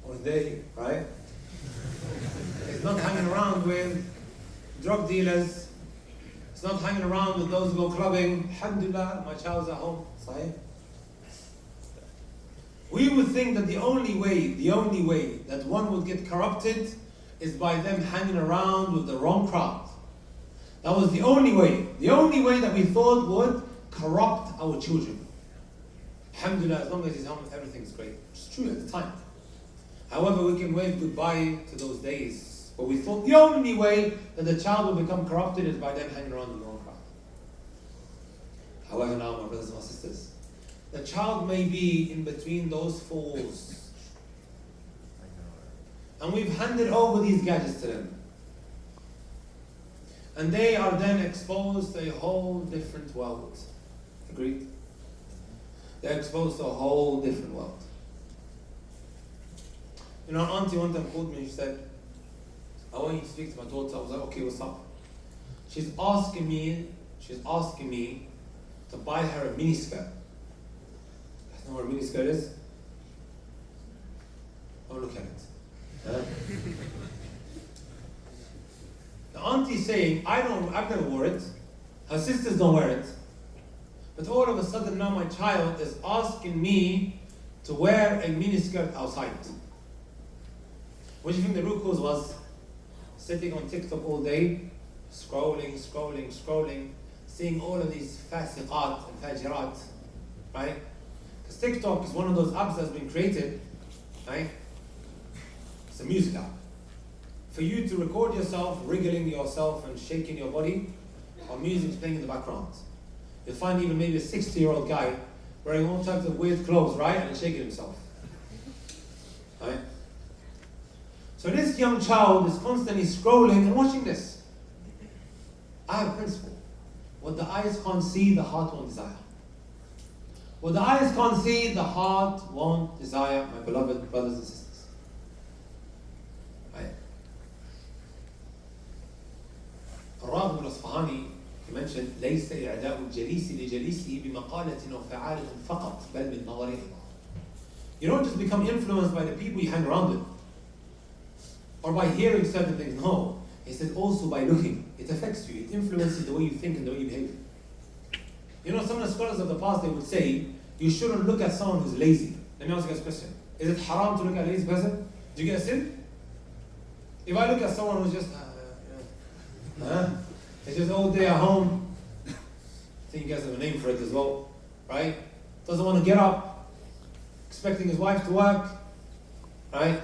or they, right, is not hanging around with drug dealers, it's not hanging around with those who go clubbing. Alhamdulillah, my child's at home. Sahih. We would think that the only way that one would get corrupted is by them hanging around with the wrong crowd. That was the only way that we thought would corrupt our children. Alhamdulillah, as long as he's home, everything's great. It's true at the time. However, we can wave goodbye to those days where we thought the only way that the child will become corrupted is by them hanging around with the wrong crowd. However, now, my brothers and my sisters, the child may be in between those four walls. And we've handed over these gadgets to them. And they are then exposed to a whole different world. Agreed? They're exposed to a whole different world. You know, an auntie one time called me and she said, I want you to speak to my daughter. I was like, okay, what's up? She's asking me to buy her a miniskirt. You guys know what a miniskirt is? Oh, look at it. Huh? The auntie's saying, I've never wore it. Her sisters don't wear it. But all of a sudden now my child is asking me to wear a miniskirt outside. What do you think the root cause was? Sitting on TikTok all day, scrolling, seeing all of these fasiqat and fajirat, right? Because TikTok is one of those apps that's been created, right? It's a music app. For you to record yourself, wriggling yourself and shaking your body, while music's playing in the background. You'll find even maybe a 60-year-old guy wearing all types of weird clothes, right? And shaking himself. Right? So this young child is constantly scrolling and watching this. I have a principle. What the eyes can't see, the heart won't desire. What the eyes can't see, the heart won't desire, my beloved brothers and sisters. Right? Rahim al-Asfahani, he mentioned, ليس إعداء الجليس لجليسه بمقالة وفعالة فقط بل من نظره. You don't just become influenced by the people you hang around with, or by hearing certain things. No, he said also by looking. It affects you. It influences the way you think and the way you behave. You know, some of the scholars of the past, they would say, you shouldn't look at someone who's lazy. Let me ask you guys a question. Is it haram to look at a lazy person? Do you get a sin? If I look at someone who's just, it's just all day at home, I think you guys have a name for it as well, right? Doesn't want to get up, expecting his wife to work, right?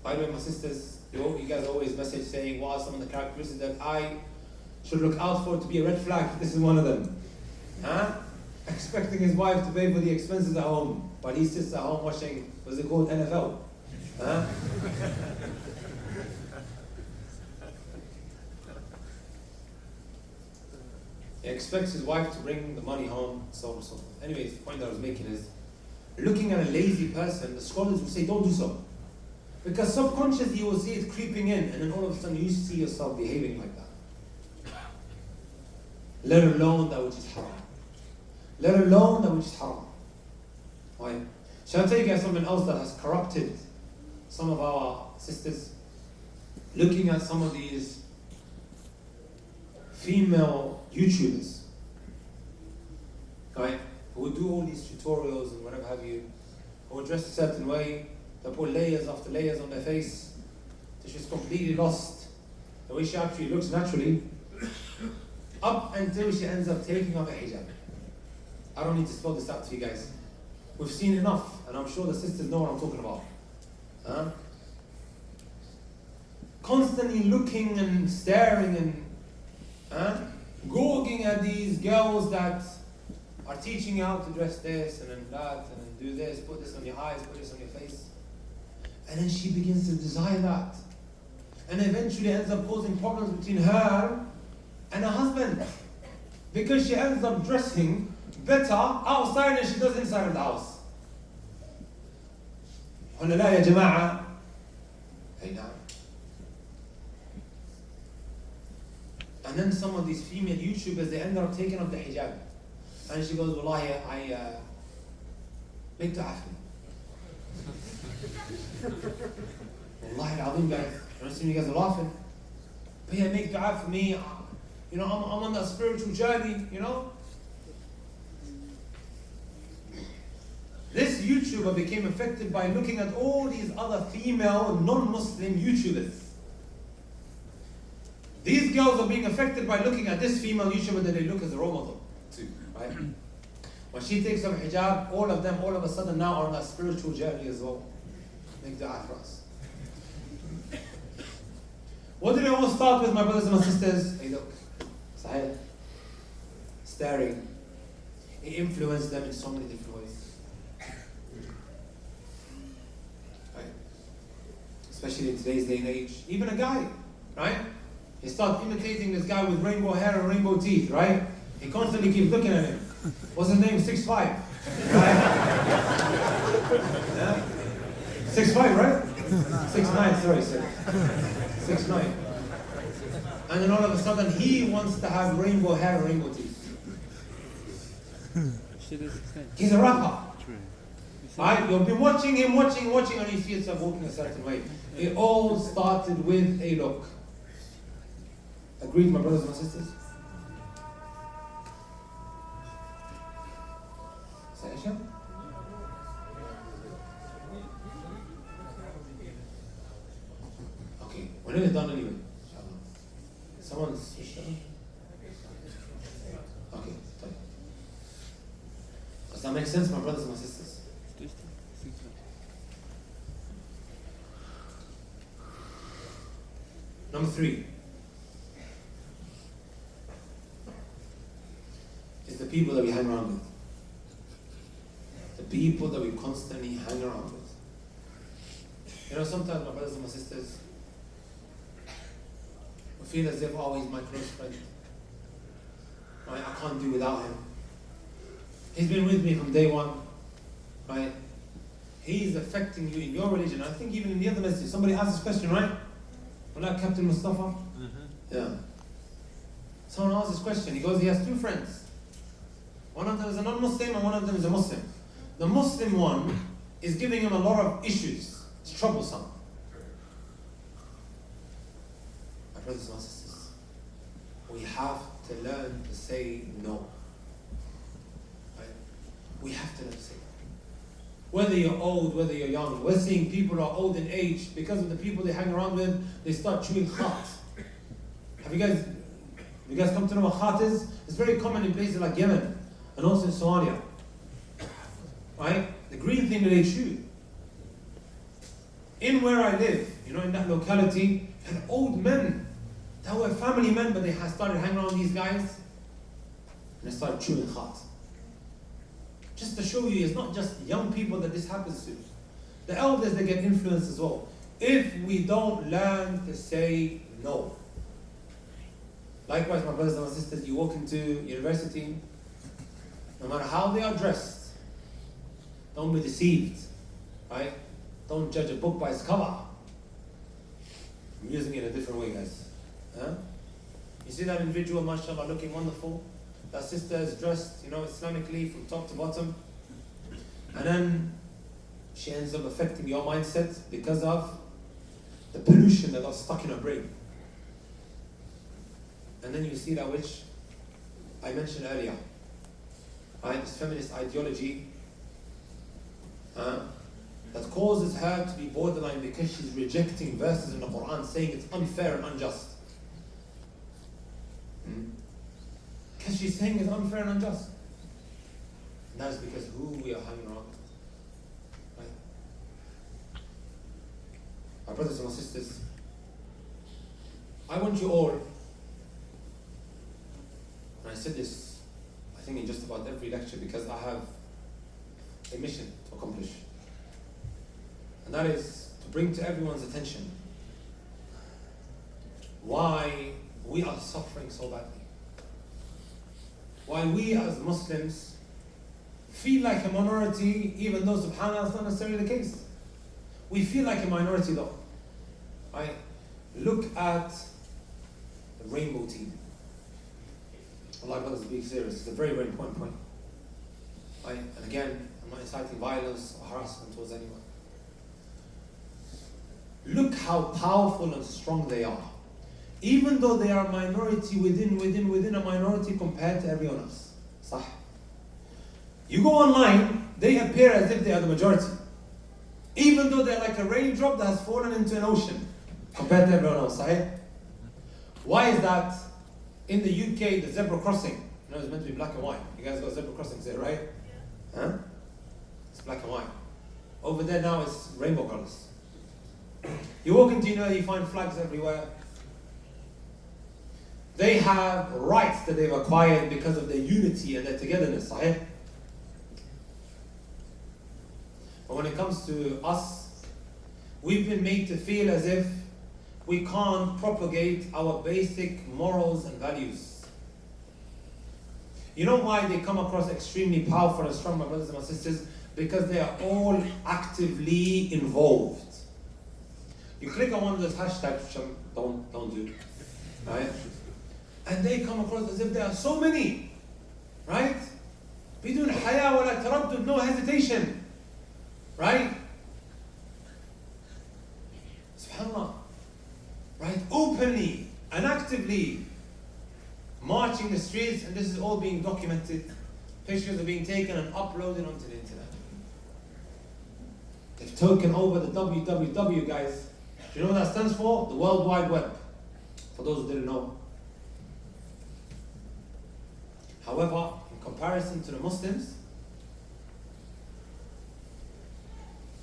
By the way, my sisters, you guys always message saying, what are some of the characteristics that I should look out for to be a red flag? This is one of them. Expecting his wife to pay for the expenses at home, while he sits at home watching, what's it called, NFL? He expects his wife to bring the money home, so on and so forth. Anyways, the point that I was making is, looking at a lazy person, the scholars will say, don't do so. Because subconsciously you will see it creeping in, and then all of a sudden you see yourself behaving like that. Let alone that which is haram. Let alone that which is haram. Why? Shall I tell you guys something else that has corrupted some of our sisters? Looking at some of these female YouTubers, right, who would do all these tutorials and whatever have you, who would dress a certain way, they put layers after layers on their face, so she's completely lost the way she actually looks naturally, up until she ends up taking off a hijab. I don't need to spell this out to you guys. We've seen enough, and I'm sure the sisters know what I'm talking about. Constantly looking and staring and gouging at these girls that are teaching you how to dress this and then that and then do this, put this on your eyes, put this on your face. And then she begins to desire that. And eventually ends up causing problems between her and her husband. Because she ends up dressing better outside than she does inside of the house. ولا لا يا جماعة؟ أي نعم. And then some of these female YouTubers, they end up taking up the hijab. And she goes, Wallahi, I make dua for me. Wallahi al-azim, guys. I understand you guys are laughing. But yeah, make dua for me. You know, I'm on that spiritual journey, you know. This YouTuber became affected by looking at all these other female non-Muslim YouTubers. These girls are being affected by looking at this female YouTuber that they look as a role model too, right? When she takes off hijab, all of them all of a sudden now are on that spiritual journey as well. Make dua for us. What did it all start with, my brothers and my sisters? Hey look, Sahib, staring. It influenced them in so many different ways. Right? Especially in today's day and age. Even a guy, right? He starts imitating this guy with rainbow hair and rainbow teeth, right? He constantly keeps looking at him. What's his name? 6'5". Right? Yeah? 6'5", right? 6'9", sorry, sir. 6'9". And then all of a sudden he wants to have rainbow hair and rainbow teeth. He's a rapper. Right? You've been watching him, watching, and you see yourself walking a certain way. It all started with a look. Agreed, my brothers and my sisters? Aisha? Okay, when it's done anyway. Someone's switched on? Okay, fine. Does that make sense, my brothers and my sisters? Number 3 is the people that we hang around with. The people that we constantly hang around with. You know, sometimes my brothers and my sisters, we feel as if, oh, he's my close friend. Right? I can't do without him. He's been with me from day one. Right? He's affecting you in your religion. I think even in the other message, somebody asked this question, right? Like Captain Mustafa? Mm-hmm. Yeah. Someone asked this question. He goes, he has 2 friends. One of them is a non-Muslim and one of them is a Muslim. The Muslim one is giving him a lot of issues. It's troublesome. My brothers and my sisters, we have to learn to say no. Right? We have to learn to say no. Whether you're old, whether you're young, we're seeing people who are old in age, because of the people they hang around with, they start chewing khat. Have you guys come to know what khat is? It's very common in places like Yemen and also in Somalia. Right? The green thing that they chew. In where I live, you know, in that locality, had old men that were family men, but they had started hanging around these guys and they started chewing khat. Just to show you, it's not just young people that this happens to. The elders, they get influenced as well. If we don't learn to say no. Likewise, my brothers and my sisters, you walk into university, no matter how they are dressed, don't be deceived, right? Don't judge a book by its cover. I'm using it in a different way, guys. Huh? You see that individual, mashallah, looking wonderful? That sister is dressed, you know, Islamically from top to bottom. And then she ends up affecting your mindset because of the pollution that got stuck in her brain. And then you see that which I mentioned earlier. Right? This feminist ideology that causes her to be borderline because she's rejecting verses in the Quran saying it's unfair and unjust. Because she's saying it's unfair and unjust. And that is because who we are hanging around with. Right? My brothers and my sisters, I want you all, and I said this, I think in just about every lecture, because I have a mission to accomplish. And that is to bring to everyone's attention why we are suffering so badly. Why we as Muslims feel like a minority, even though subhanAllah that's not necessarily the case. We feel like a minority though. Right? Look at the rainbow team. Allah, brothers, be serious. It's a very, very important point. Right? And again, I'm not inciting violence or harassment towards anyone. Look how powerful and strong they are. Even though they are a minority within a minority compared to everyone else. Sah. You go online, they appear as if they are the majority. Even though they're like a raindrop that has fallen into an ocean compared to everyone else. Sahih? Why is that? In the UK, the zebra crossing, you know, it's meant to be black and white. You guys got zebra crossings there, right? Huh? It's black and white. Over there now it's rainbow colors. You walk into, you find flags everywhere. They have rights that they've acquired because of their unity and their togetherness, sahih? But when it comes to us, we've been made to feel as if we can't propagate our basic morals and values. You know why they come across extremely powerful and strong, my brothers and my sisters? Because they are all actively involved. You click on one of those hashtags, which don't do, right? And they come across as if there are so many, right? بدون حياة ولا تردد, no hesitation, right? SubhanAllah, right? Openly and actively marching the streets, and this is all being documented. Pictures are being taken and uploaded onto the internet. They've taken over the www, guys. Do you know what that stands for? The World Wide Web, for those who didn't know. However, in comparison to the Muslims,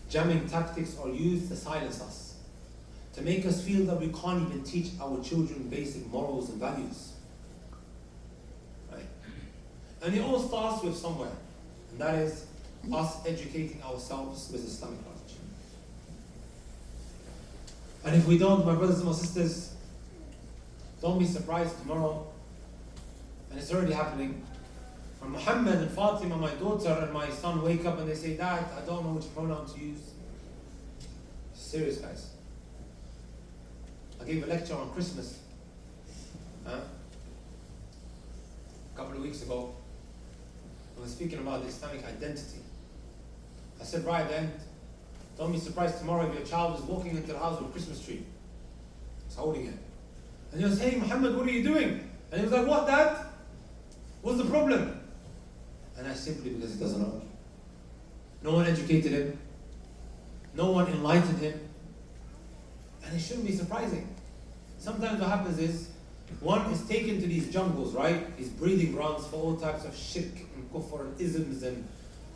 jamming tactics are used to silence us, to make us feel that we can't even teach our children basic morals and values. Right? And it all starts with somewhere, and that is us educating ourselves with Islamic knowledge. And if we don't, my brothers and my sisters, don't be surprised tomorrow, and it's already happening, when Muhammad and Fatima, my daughter and my son, wake up and they say, Dad, I don't know which pronoun to use. Serious, guys. I gave a lecture on Christmas a couple of weeks ago. I was speaking about the Islamic identity. I said right at the end, don't be surprised tomorrow if your child is walking into the house with a Christmas tree. He's holding it. And he was, hey Muhammad, what are you doing? And he was like, what, Dad? What's the problem? And I simply, because he doesn't know. No one educated him. No one enlightened him. And it shouldn't be surprising. Sometimes what happens is, one is taken to these jungles, right? These breeding grounds for all types of shirk and kufr and isms and,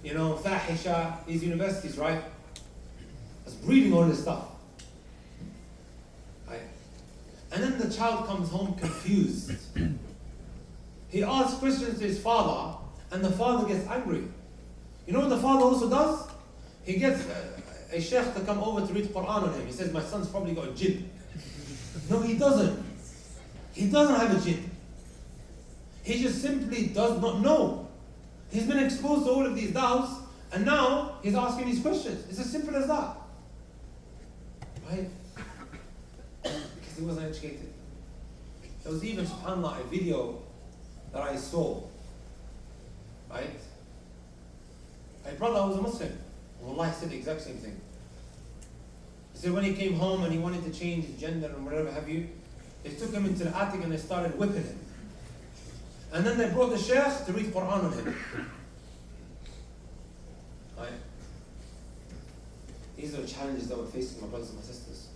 fahisha, these universities, right? It's breeding all this stuff. Right? And then the child comes home confused. He asks questions to his father, and the father gets angry. You know what the father also does? He gets a sheikh to come over to read Quran on him. He says, my son's probably got a jinn. No, he doesn't. He doesn't have a jinn. He just simply does not know. He's been exposed to all of these doubts, and now he's asking these questions. It's as simple as that. Right? Because he wasn't educated. There was even, subhanAllah, a video that I saw. Right? My brother was a Muslim. Wallah, said the exact same thing. He said when he came home and he wanted to change his gender and whatever have you, they took him into the attic and they started whipping him. And then they brought the sheikh to read Quran on him. Right? These are the challenges that we're facing, my brothers and my sisters.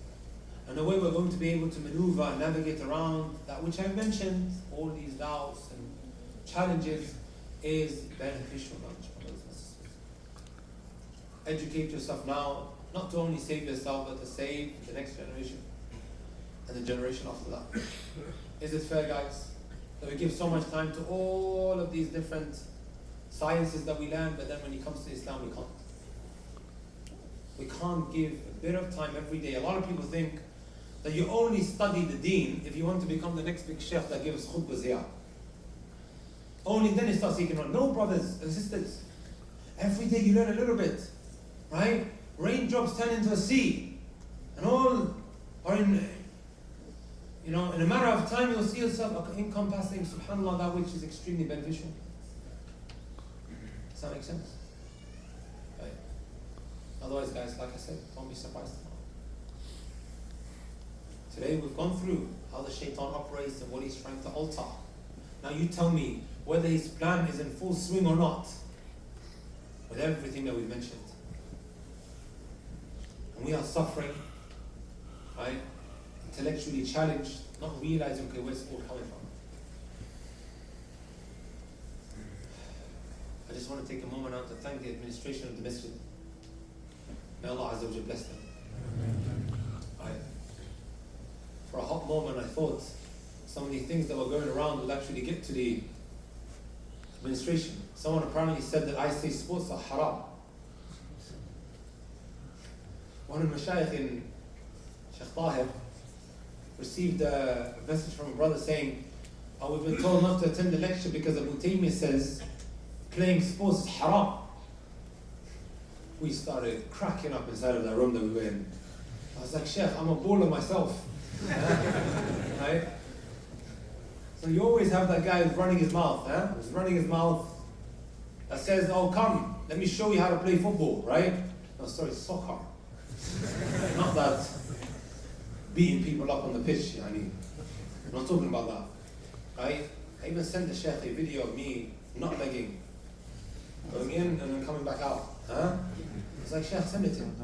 And the way we're going to be able to maneuver and navigate around that which I mentioned, all these doubts and challenges, is beneficial knowledge, my brothers and sisters. Educate yourself now, not to only save yourself, but to save the next generation and the generation after that. Is it fair, guys, that we give so much time to all of these different sciences that we learn, but then when it comes to Islam, we can't? We can't give a bit of time every day. A lot of people think that you only study the deen if you want to become the next big sheikh that gives khutbah ziyah. Only then you start seeking on. No, brothers and sisters. Every day you learn a little bit, right? Raindrops turn into a sea, and all are in a matter of time you'll see yourself encompassing, subhanAllah, that which is extremely beneficial. Does that make sense? Right. Otherwise, guys, like I said, don't be surprised tomorrow. Today we've gone through how the Shaytan operates and what he's trying to alter. Now you tell me whether his plan is in full swing or not, with everything that we've mentioned. And we are suffering, right? Intellectually challenged, not realizing, okay, where's it all coming from? I just want to take a moment now to thank the administration of the Masjid. May Allah Azza wa Jalla bless them. For a hot moment I thought some of the things that were going around would actually get to the administration. Someone apparently said that I say sports are haram. One of the Mashaykh in Sheikh Tahir received a message from a brother saying, or we've been told not to attend the lecture because Abu Taymiyyah says playing sports is haram. We started cracking up inside of that room that we were in. I was like, Sheikh, I'm a baller myself. Right? So you always have that guy who's running his mouth, who's running his mouth, that says, oh come, let me show you how to play football, right? No, sorry, soccer. Not that beating people up on the pitch, I'm not talking about that, right? I even sent the Sheikh a video of me nutmegging, going in and then coming back out. It's like, Sheikh, send it to him.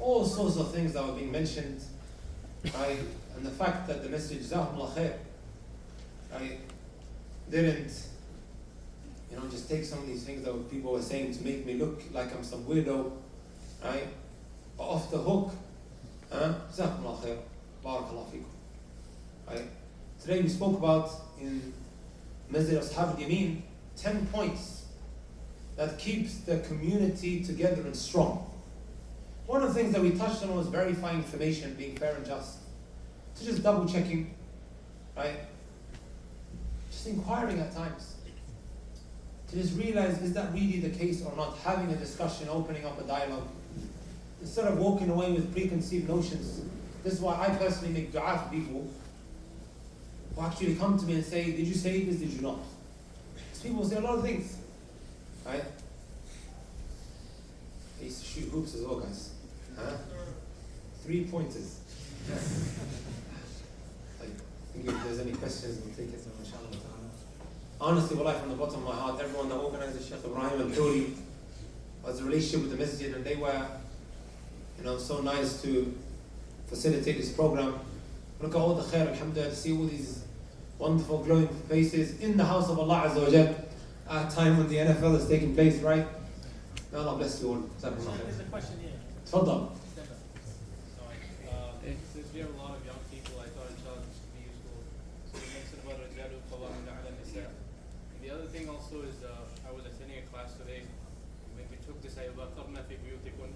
All sorts of things that were being mentioned, right? And the fact that the message, Jazakumullah khair, right, didn't, just take some of these things that people were saying to make me look like I'm some weirdo, right? But off the hook, Jazakumullah khair, barakallah fikum. Right? Today we spoke about in Masjid Ashab al-Yameen 10 points that keeps the community together and strong. One of the things that we touched on was verifying information, being fair and just. So just double checking, right? Just inquiring at times. To just realize, is that really the case or not? Having a discussion, opening up a dialogue. Instead of walking away with preconceived notions. This is why I personally make dua for people who actually come to me and say, did you say this, did you not? Because people say a lot of things, right? I used to shoot hoops as well, guys. 3 pointers. I think if there's any questions, we'll take it, inshallah. Honestly, wallahi, from the bottom of my heart, everyone that organized the Sheikh Rahim and Pway was a relationship with the masjid, and they were, so nice to facilitate this program. Look at all the khair, alhamdulillah, to see all these wonderful glowing faces in the house of Allah Azza wa Jal at a time when the NFL is taking place, right? May Allah bless you all. There's a question here. Tfaddal. Since we have a lot of young people, I thought inshallah this would be useful. So you mentioned about Rijalu Qawwamuna 'ala Nisa. And the other thing also is, I was attending a class today when we took this ayah, وَقَرْنَ فِي بُيُوتِكُنَّ.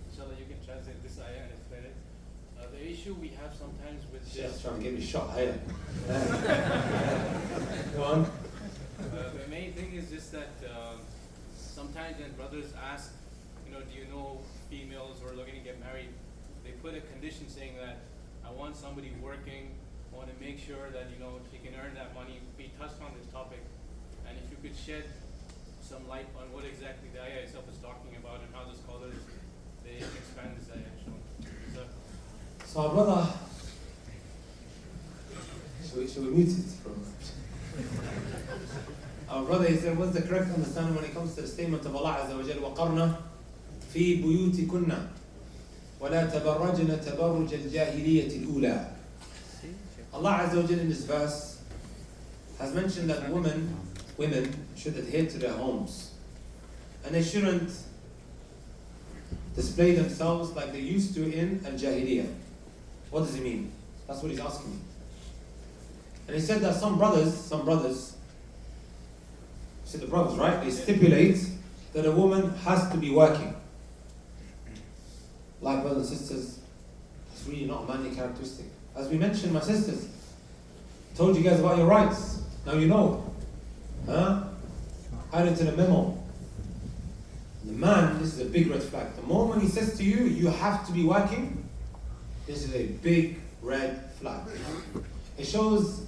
Inshallah you can translate this ayah and explain it. The issue we have sometimes with Sheikh's trying to get me shot, hey. Go on. The main thing is just that sometimes when brothers ask, do you know females who are looking to get married, they put a condition saying that I want somebody working, I want to make sure that she can earn that money. We touched on this topic, and if you could shed some light on what exactly the ayah itself is talking about and how the scholars they expand this ayah. So our brother, should we mute it for a moment? Our brother, he said, what's the correct understanding when it comes to the statement of Allah Azza wa Jalla, وَقَرْنَ فِي بُيُوتِكُنَّ وَلَا تَبَرَّجْنَ تَبَرُّجَ الْجَاهِلِيَّةِ الْأُولَى. Allah Azza wa Jalla in this verse has mentioned that women should adhere to their homes. And they shouldn't display themselves like they used to in Al-Jahiliyyah. What does he mean? That's what he's asking me. And he said that some brothers, said the brothers, right? They stipulate that a woman has to be working. Like brothers and sisters, that's really not a manly characteristic. As we mentioned, my sisters, I told you guys about your rights. Now you know. Add it to the memo. The man, this is a big red flag. The moment he says to you, you have to be working, this is a big red flag. It shows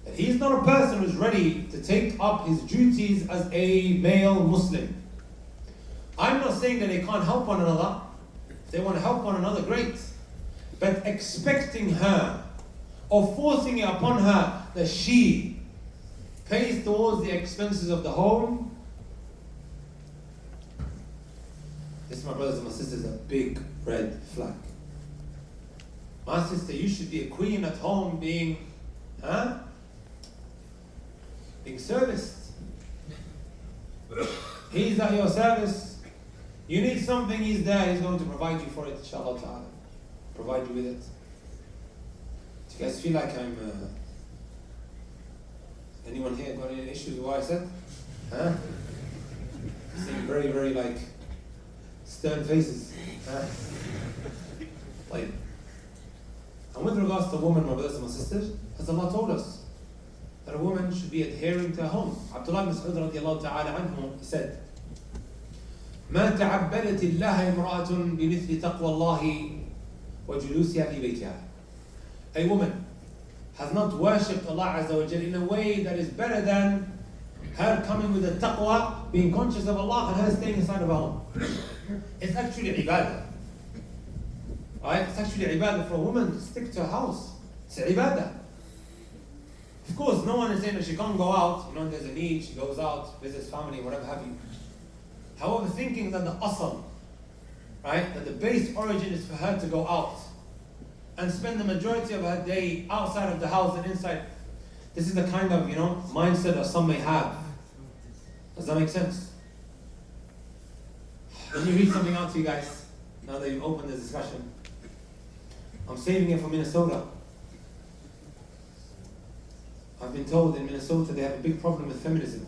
that he's not a person who's ready to take up his duties as a male Muslim. I'm not saying that they can't help one another. If they want to help one another, great. But expecting her or forcing it upon her that she pays towards the expenses of the home, this, my brothers and my sisters, is a big red flag. My sister, you should be a queen at home being serviced. He's at your service. You need something, he's there, he's going to provide you for it, inshallah ta'ala. Provide you with it. Do you guys feel like I'm... anyone here got any issues with what I said? You seem very, very stern faces. And with regards to women, my brothers and my sisters, as Allah told us, that a woman should be adhering to her home. Abdullah ibn Mas'ud radiallahu ta'ala anhu, he said, ما تعبدت الله امرأة بمثل تقوى الله وجلوسها في بيتها. A woman has not worshipped Allah Azza wa Jalla in a way that is better than her coming with the taqwa, being conscious of Allah, and her staying inside of her home. It's actually ibadah. Right? It's actually ibadah for a woman to stick to her house. It's ibadah. Of course, no one is saying that she can't go out. You know, there's a need, she goes out, visits family, whatever have you. However, thinking that the asl, right, that the base origin is for her to go out and spend the majority of her day outside of the house and inside. This is the kind of, mindset that some may have. Does that make sense? Let me read something out to you guys, now that you've opened this discussion. I'm saving it for Minnesota. I've been told in Minnesota they have a big problem with feminism.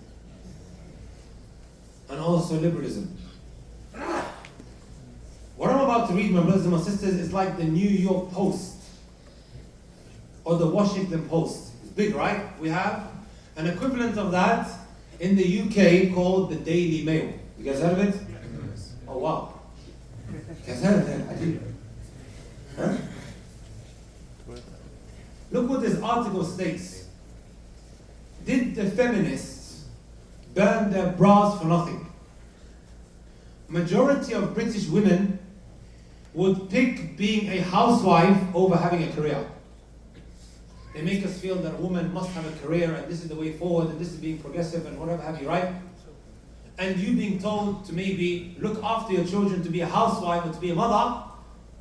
And also liberalism. What I'm about to read, my brothers and my sisters, is like the New York Post or the Washington Post. It's big, right? We have an equivalent of that in the UK called the Daily Mail. You guys heard of it? Oh wow. You guys heard of it? Huh? Look what this article states. Did the feminists burn their bras for nothing? Majority of British women would pick being a housewife over having a career. They make us feel that a woman must have a career and this is the way forward and this is being progressive and whatever have you, right? And you being told to maybe look after your children, to be a housewife or to be a mother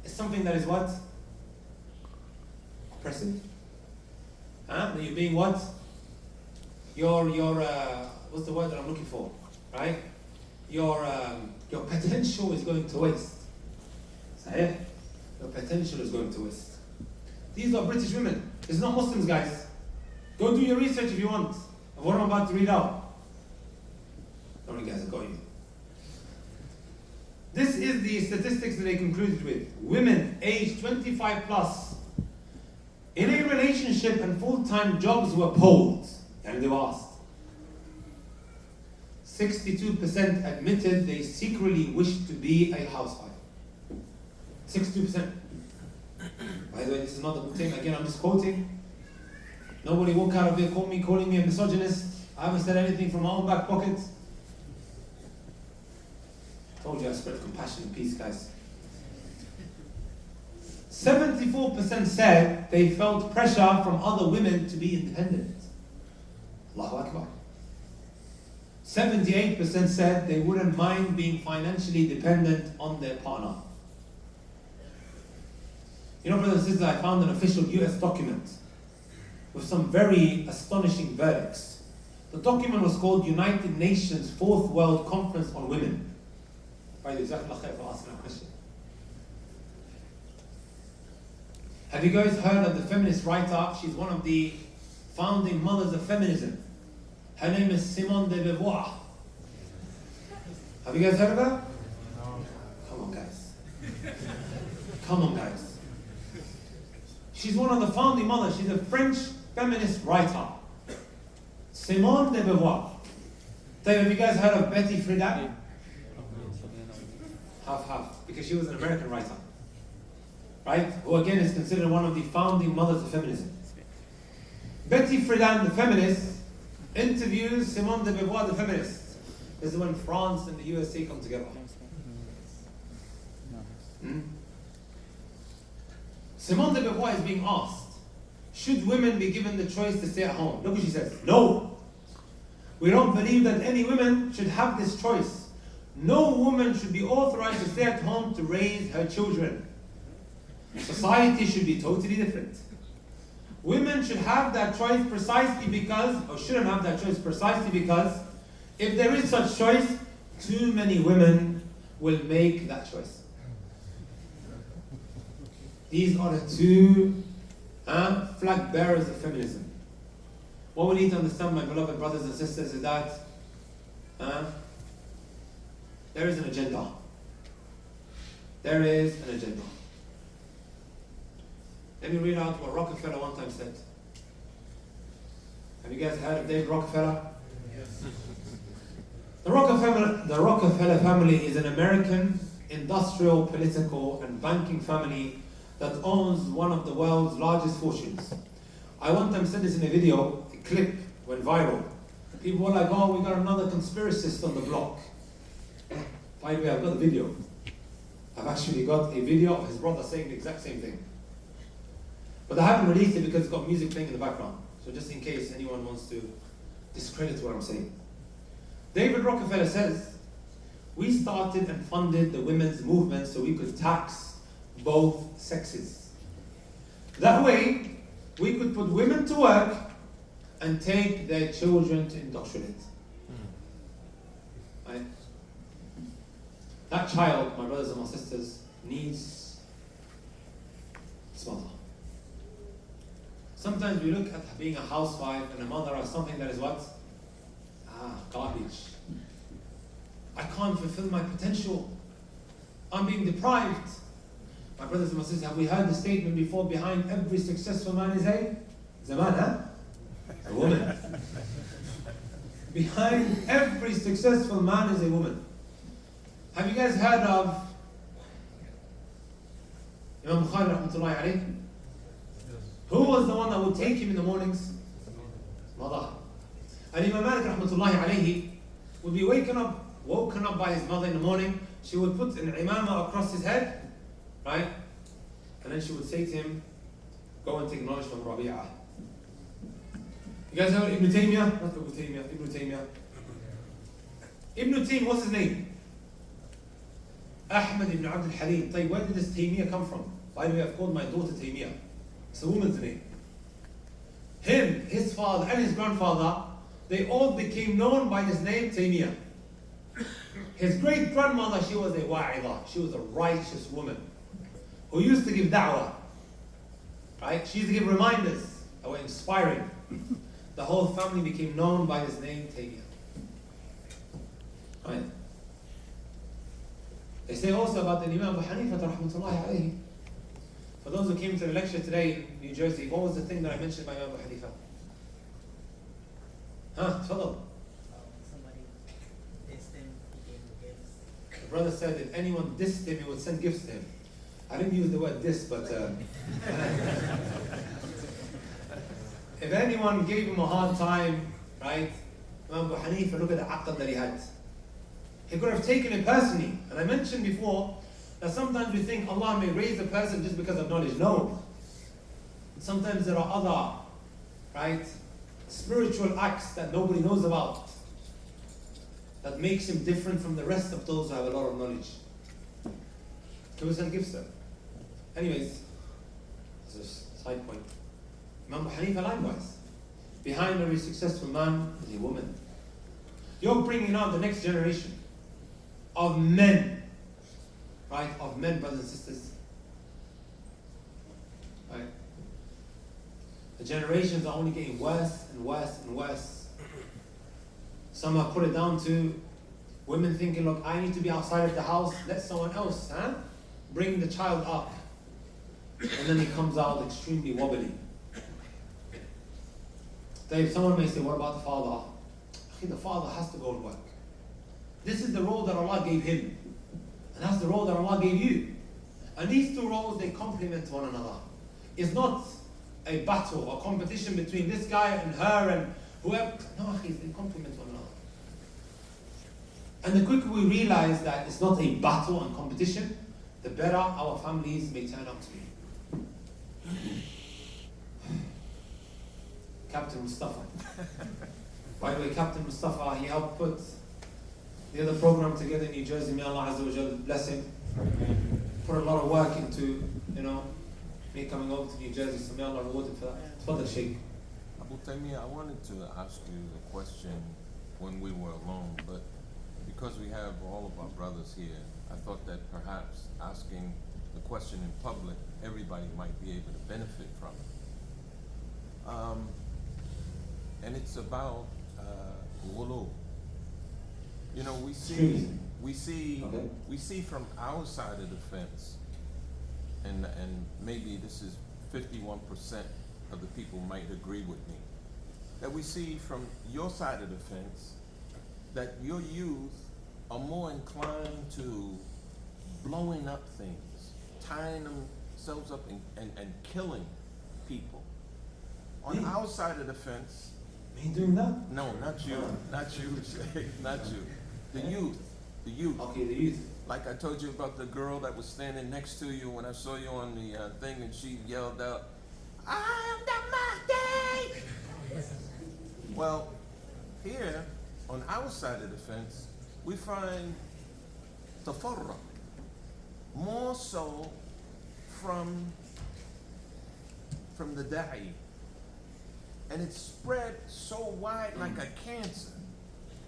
is something that is what? Oppressive. That you're being what? Your what's the word that I'm looking for? Right? Your potential is going to waste. Sahih? Your potential is going to waste. These are British women. It's not Muslims, guys. Go do your research if you want of what I'm about to read out. How many guys have got you? This is the statistics that they concluded with. Women aged 25 plus in a relationship and full-time jobs were polled, and they were asked. 62% admitted they secretly wished to be a housewife. 62%. By the way, this is not a good thing. Again, I'm just quoting. Nobody walk out of here calling me a misogynist. I haven't said anything from my own back pocket. Told you I spread compassion and peace, guys. 74% said they felt pressure from other women to be independent. Allahu Akbar. 78% said they wouldn't mind being financially dependent on their partner. You know, brothers and sisters, I found an official US document with some very astonishing verdicts. The document was called United Nations Fourth World Conference on Women. By the Jazakallah khair for asking that question. Have you guys heard of the feminist writer? She's one of the founding mothers of feminism. Her name is Simone de Beauvoir. Have you guys heard of her? No. Come on, guys. Come on, guys. She's one of the founding mothers. She's a French feminist writer. Simone de Beauvoir. Have you guys heard of Betty Friedan? Half, because she was an American writer. Right? Who again is considered one of the founding mothers of feminism. Betty Friedan, the feminist, interviews Simone de Beauvoir, the feminist. This is when France and the USA come together. Simone de Beauvoir is being asked, should women be given the choice to stay at home? Look what she says. No. We don't believe that any woman should have this choice. No woman should be authorized to stay at home to raise her children. Society should be totally different. Women should have that choice precisely because, or shouldn't have that choice precisely because, if there is such choice, too many women will make that choice. These are the two flag bearers of feminism. What we need to understand, my beloved brothers and sisters, is that there is an agenda. There is an agenda. Let me read out what Rockefeller one time said. Have you guys heard of David Rockefeller? Yes. The Rockefeller family is an American industrial, political, and banking family that owns one of the world's largest fortunes. I one time said this in a video, a clip went viral. People were like, oh, we got another conspiracist on the block. By the way, I've got a video. I've actually got a video of his brother saying the exact same thing. But I haven't released it because it's got music playing in the background. So just in case anyone wants to discredit what I'm saying. David Rockefeller says, we started and funded the women's movement so we could tax both sexes. That way, we could put women to work and take their children to indoctrinate. Right? That child, my brothers and my sisters, needs its mother. Sometimes we look at being a housewife and a mother as something that is what? Garbage. I can't fulfill my potential. I'm being deprived. My brothers and my sisters, have we heard the statement before, behind every successful man is a man, huh? A woman. Behind every successful man is a woman. Have you guys heard of Imam Bukhari rahmatullahi alayhi? Who was the one that would take him in the mornings? Mother. And Imam Malik rahmatullahi alayhi would be woken up by his mother in the morning. She would put an imama across his head, right? And then she would say to him, go and take knowledge from Rabi'ah. You guys know Ibn Taymiyyah? Not Ibn Taymiyyah, Ibn Taymiyyah. Ibn Taymiyyah, what's his name? Ahmad ibn Abd al-Halim. Where did this Taymiyyah come from? By the way, I've called my daughter Taymiyyah. It's a woman's name. Him, his father, and his grandfather, they all became known by this name, Taymiyyah. His great-grandmother, she was a wa'idah. She was a righteous woman who used to give da'wah. Right? She used to give reminders that were inspiring. The whole family became known by this name, Taymiyyah. Right? They say also about the Imam Abu Hanifa rahmatullahi alayhi. For those who came to the lecture today in New Jersey, what was the thing that I mentioned by Imam Abu Hanifa? Tafadal. Somebody dissed him, he gave him gifts. The brother said if anyone dissed him, he would send gifts to him. I didn't use the word diss, but if anyone gave him a hard time, right? Imam Abu Hanifa, look at the aqd that he had. He could have taken it personally. And I mentioned before that sometimes we think Allah may raise a person just because of knowledge. No. Sometimes there are other, right, spiritual acts that nobody knows about that makes him different from the rest of those who have a lot of knowledge. Can we send gifts to them? Anyways, this is a side point. Imam Abu Hanifa likewise. Behind every successful man is a woman. You're bringing out the next generation of men, right? Of men, brothers and sisters. Right? The generations are only getting worse and worse and worse. Some have put it down to women thinking, look, I need to be outside of the house, let someone else bring the child up. And then he comes out extremely wobbly. Then someone may say, what about the father? The father has to go and work. This is the role that Allah gave him. And that's the role that Allah gave you. And these two roles, they complement one another. It's not a battle or competition between this guy and her and whoever. No, they complement one another. And the quicker we realize that it's not a battle and competition, the better our families may turn out to be. Captain Mustafa. By the way, Captain Mustafa, he helped put the other program together in New Jersey. May Allah Azza wa Jal bless him. Put a lot of work into, me coming over to New Jersey. So may Allah reward him for that. Tafadal, Sheikh. Abu Taymiyyah, I wanted to ask you a question when we were alone, but because we have all of our brothers here, I thought that perhaps asking the question in public, everybody might be able to benefit from it. And it's about ghulu. We see from our side of the fence, and maybe this is 51% of the people might agree with me, that we see from your side of the fence that your youth are more inclined to blowing up things, tying themselves up and killing people. On Me? our side of the fence, Me doing that? no, not you, not you, Sheikh, not you. The youth, the youth. Okay, the youth. Like I told you about the girl that was standing next to you when I saw you on the thing, and she yelled out, "I am the Mahdi!" Well, here, on our side of the fence, we find tafarruq, more so from the da'i. And it's spread so wide like a cancer.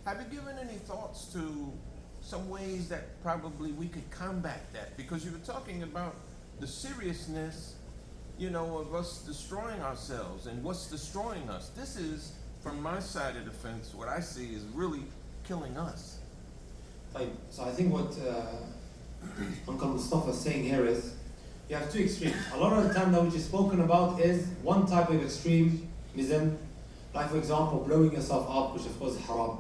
Have you given any thoughts to some ways that probably we could combat that? Because you were talking about the seriousness, you know, of us destroying ourselves and what's destroying us. This is, from my side of the fence, what I see is really killing us. So I think what Uncle Mustafa is saying here is, you have two extremes. A lot of the time that which is spoken about is one type of extremism, like for example, blowing yourself up, which of course is haram.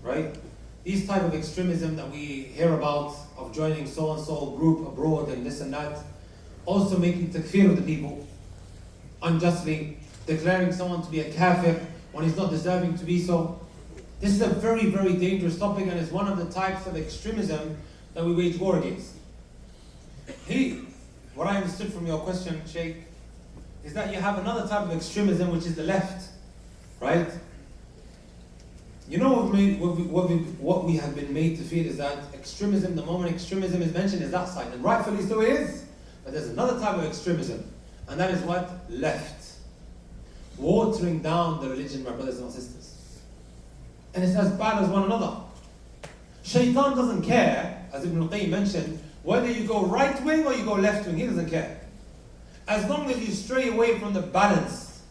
Right? These type of extremism that we hear about, of joining so-and-so group abroad and this and that, also making takfir of the people, unjustly, declaring someone to be a kafir when he's not deserving to be so. This is a very, very dangerous topic, and it's one of the types of extremism that we wage war against. What I understood from your question, Sheikh, is that you have another type of extremism, which is the left, right? You know what we have been made to feel is that extremism, the moment extremism is mentioned, is that side, and rightfully so it is. But there's another type of extremism, and that is what? Left. Watering down the religion, my brothers and my sisters. And it's as bad as one another. Shaytan doesn't care, as Ibn al-Qayyim mentioned, whether you go right wing or you go left wing, he doesn't care. As long as you stray away from the balanced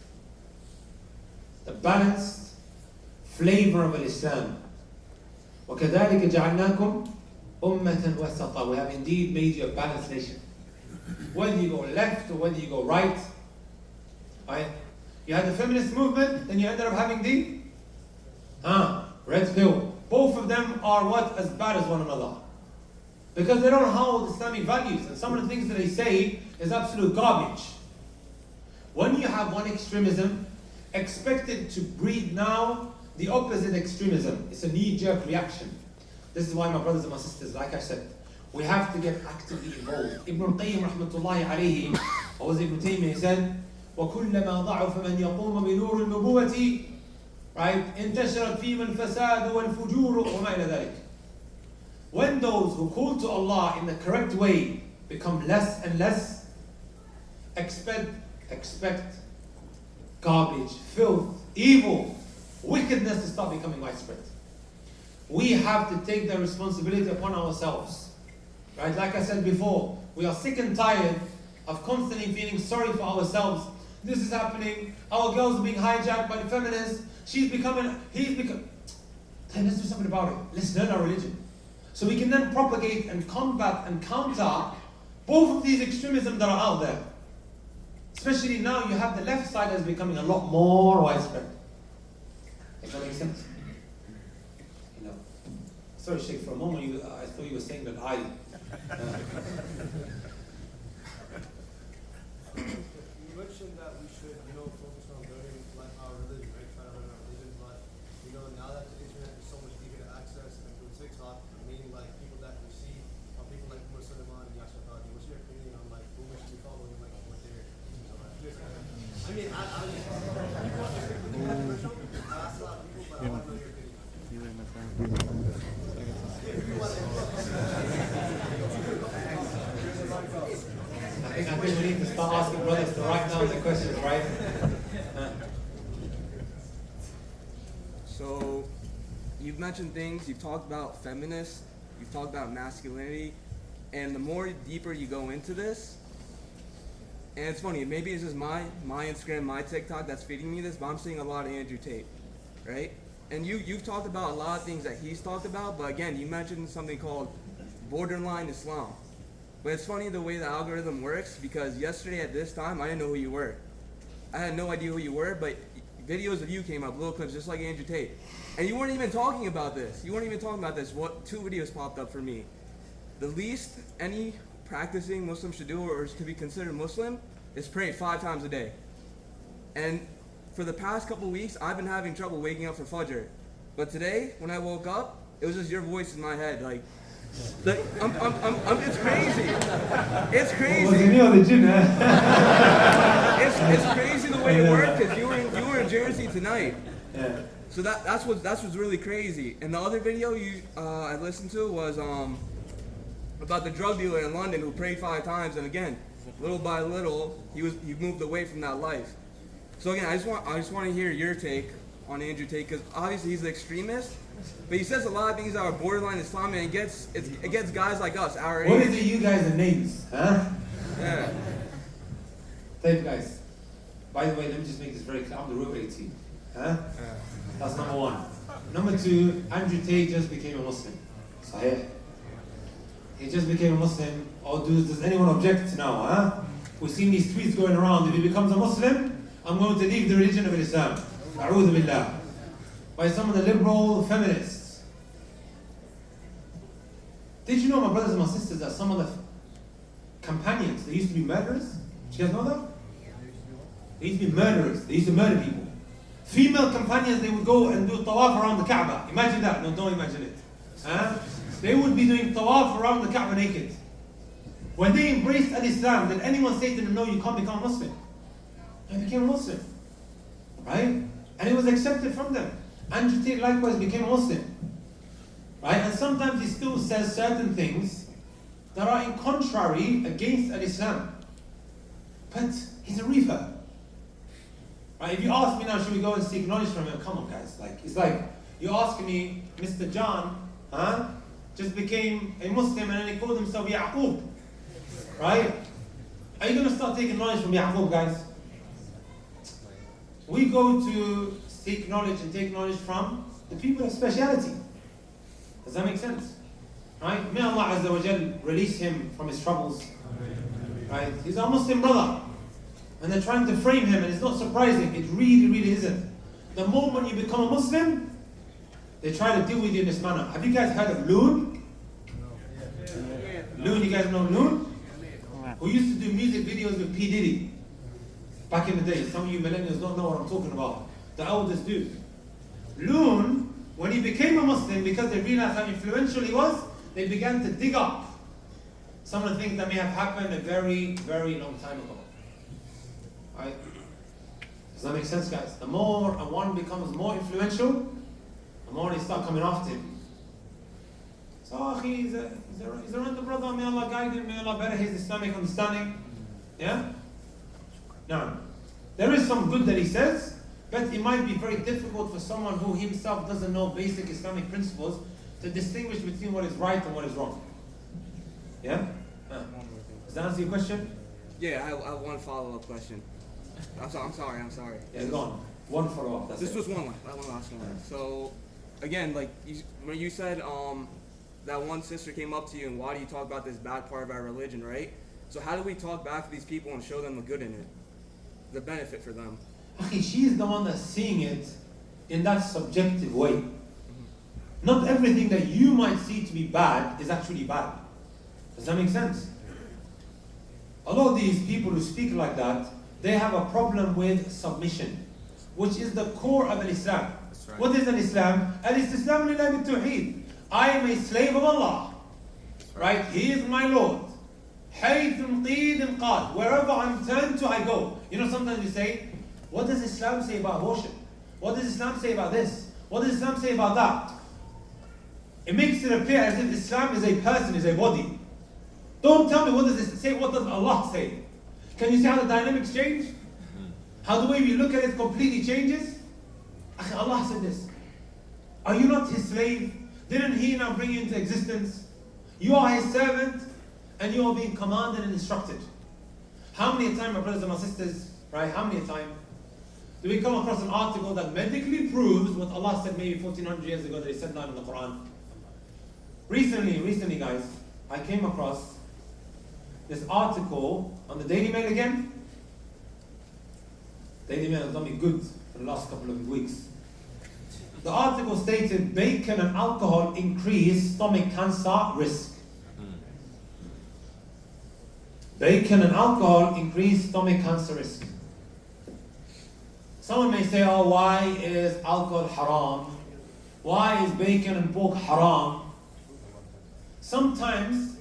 flavor of Islam. وَكَذَلِكَ جَعَلْنَاكُمْ أُمَّةً وَسَطًا. We have indeed made you a balanced nation. Whether you go left or whether you go right. Right? You had the feminist movement, then you ended up having the red pill. Both of them are what? As bad as one another. Because they don't hold Islamic values, and some of the things that they say is absolute garbage. When you have one extremism, expected to breed now the opposite extremism. It's a knee-jerk reaction. This is why, my brothers and my sisters, like I said, we have to get actively involved. Ibn al-Qayyim rahmatullahi alayhi, or was Ibn Taymiyyah, he said, وَكُلَّمَا ضَعُفَ مَنْ يَقُومَ بِنُورِ النُّبُوَّةِ right? انتشرت فيهم الفساد والفجور وما إلى ذلك. When those who call to Allah in the correct way become less and less, expect garbage, filth, evil, wickedness to start becoming widespread. We have to take the responsibility upon ourselves. Right? Like I said before, we are sick and tired of constantly feeling sorry for ourselves. This is happening, our girls are being hijacked by the feminists, he's becoming. Then let's do something about it. Let's learn our religion. So we can then propagate and combat and counter both of these extremisms that are out there. Especially now you have the left side that's becoming a lot more widespread. Does that make sense? You know. Sorry, Sheikh, for a moment I thought you were saying that You mentioned that we should, focus on learning our religion, right? Try to learn our religion, but now that the internet is so much easier to access, and through TikTok, meaning people that we see are people like Muslim and Yasir Qadi. What's your opinion on who we should be following, what their views are? I mean, I asked a lot of people, but I want to know your opinion. I think we need to start asking brothers to write down the questions, right? So, you've mentioned things, you've talked about feminists, you've talked about masculinity, and the more deeper you go into this, and it's funny, maybe it's just my Instagram, my TikTok that's feeding me this, but I'm seeing a lot of Andrew Tate, right? And you've talked about a lot of things that he's talked about, but again, you mentioned something called borderline Islam. But it's funny the way the algorithm works, because yesterday at this time, I didn't know who you were. I had no idea who you were, but videos of you came up, little clips, just like Andrew Tate. And you weren't even talking about this. What 2 videos popped up for me. The least any practicing Muslim should do, or to be considered Muslim, is pray 5 times a day. And for the past couple weeks, I've been having trouble waking up for Fajr. But today, when I woke up, it was just your voice in my head, like it's crazy. It's crazy. It's crazy the way it worked, because you were in Jersey tonight. Yeah. So that's what's really crazy. And the other video I listened to was about the drug dealer in London who prayed 5 times, and again, little by little, he moved away from that life. So again, I just want to hear your take on Andrew Tate, because obviously he's an extremist, but he says a lot of things that are borderline Islamic, and it gets guys like us, our age. What is it you guys are names? Huh? Yeah. Thank you guys. By the way, let me just make this very clear. I'm the real 18. Huh? That's number 1. Number 2, Andrew Tate just became a Muslim. Sahih. He just became a Muslim. Oh, does anyone object now? Huh? We've seen these tweets going around. If he becomes a Muslim, I'm going to leave the religion of Islam. A'udhu billah. By some of the liberal feminists. Did you know, my brothers and my sisters, that some of the companions, they used to be murderers? Did you guys know that? They used to be murderers. They used to murder people. Female companions, they would go and do tawaf around the Kaaba. Imagine that. No, don't imagine it. Huh? They would be doing tawaf around the Kaaba naked. When they embraced Islam, did anyone say to them, no, you can't become a Muslim? They became a Muslim. Right? And it was accepted from them. Andrew Tate likewise became a Muslim. Right? And sometimes he still says certain things that are in contrary against Islam. But he's a reefer. Right? If you ask me now, should we go and seek knowledge from him? Come on, guys. It's like you're asking me, Mr. John, just became a Muslim and then he called himself Yaqub. Right? Are you going to start taking knowledge from Yaqub, guys? We go to seek knowledge and take knowledge from the people of speciality. Does that make sense? Right? May Allah Azza wa Jal release him from his troubles. Right? He's our Muslim brother. And they're trying to frame him, and it's not surprising. It really, really isn't. The moment you become a Muslim, they try to deal with you in this manner. Have you guys heard of Loon? Loon, you guys know Loon? Who used to do music videos with P. Diddy back in the day. Some of you millennials don't know what I'm talking about. The elders do. Loon, when he became a Muslim, because they realized how influential he was, they began to dig up some of the things that may have happened a very, very long time ago. Right? Does that make sense, guys? The more one becomes more influential, the more they start coming after him. So, he's a random brother. May Allah guide him. May Allah better his Islamic understanding. Yeah? Now, there is some good that he says, but it might be very difficult for someone who himself doesn't know basic Islamic principles to distinguish between what is right and what is wrong. Yeah? Does that answer your question? Yeah, I have one follow-up question. I'm sorry. Yeah, go on. One follow-up. This was one last one. So, again, like when you said that one sister came up to you and why do you talk about this bad part of our religion, right? So how do we talk back to these people and show them the good in it, the benefit for them? She's the one that's seeing it in that subjective way. Not everything that you might see to be bad is actually bad. Does that make sense? A lot of these people who speak like that, they have a problem with submission, which is the core of Islam. That's right. What is Islam? Al-Istislam lillahi bi-tawheed. I am a slave of Allah. Right? He is my Lord. Wherever I'm turned to, I go. You know, sometimes you say, what does Islam say about abortion? What does Islam say about this? What does Islam say about that? It makes it appear as if Islam is a person, is a body. Don't tell me what does it say, what does Allah say? Can you see how the dynamics change? How the way we look at it completely changes? Allah said this. Are you not His slave? Didn't He now bring you into existence? You are His servant, and you are being commanded and instructed. How many times, my brothers and my sisters, right, how many times do we come across an article that medically proves what Allah said maybe 1400 years ago that He said down in the Quran? Recently guys, I came across this article on the Daily Mail again. Daily Mail has done me good for in the last couple of weeks. The article stated bacon and alcohol increase stomach cancer risk. Bacon and alcohol increase stomach cancer risk. Someone may say, oh, why is alcohol haram? Why is bacon and pork haram? Sometimes,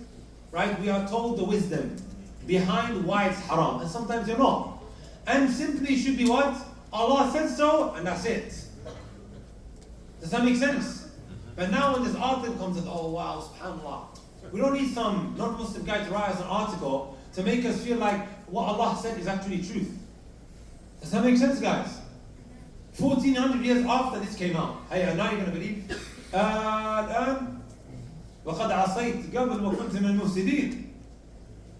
right, we are told the wisdom behind why it's haram, and sometimes you're not. And simply should be what? Allah said so, and that's it. Does that make sense? But now when this article comes and oh wow, subhanAllah, we don't need some non-Muslim guy to write us an article to make us feel like what Allah said is actually truth. Does that make sense, guys? 1400 years after this came out. Hey, now you're going to believe? الآن وقد عصيت قبل وكنت من المفسدين.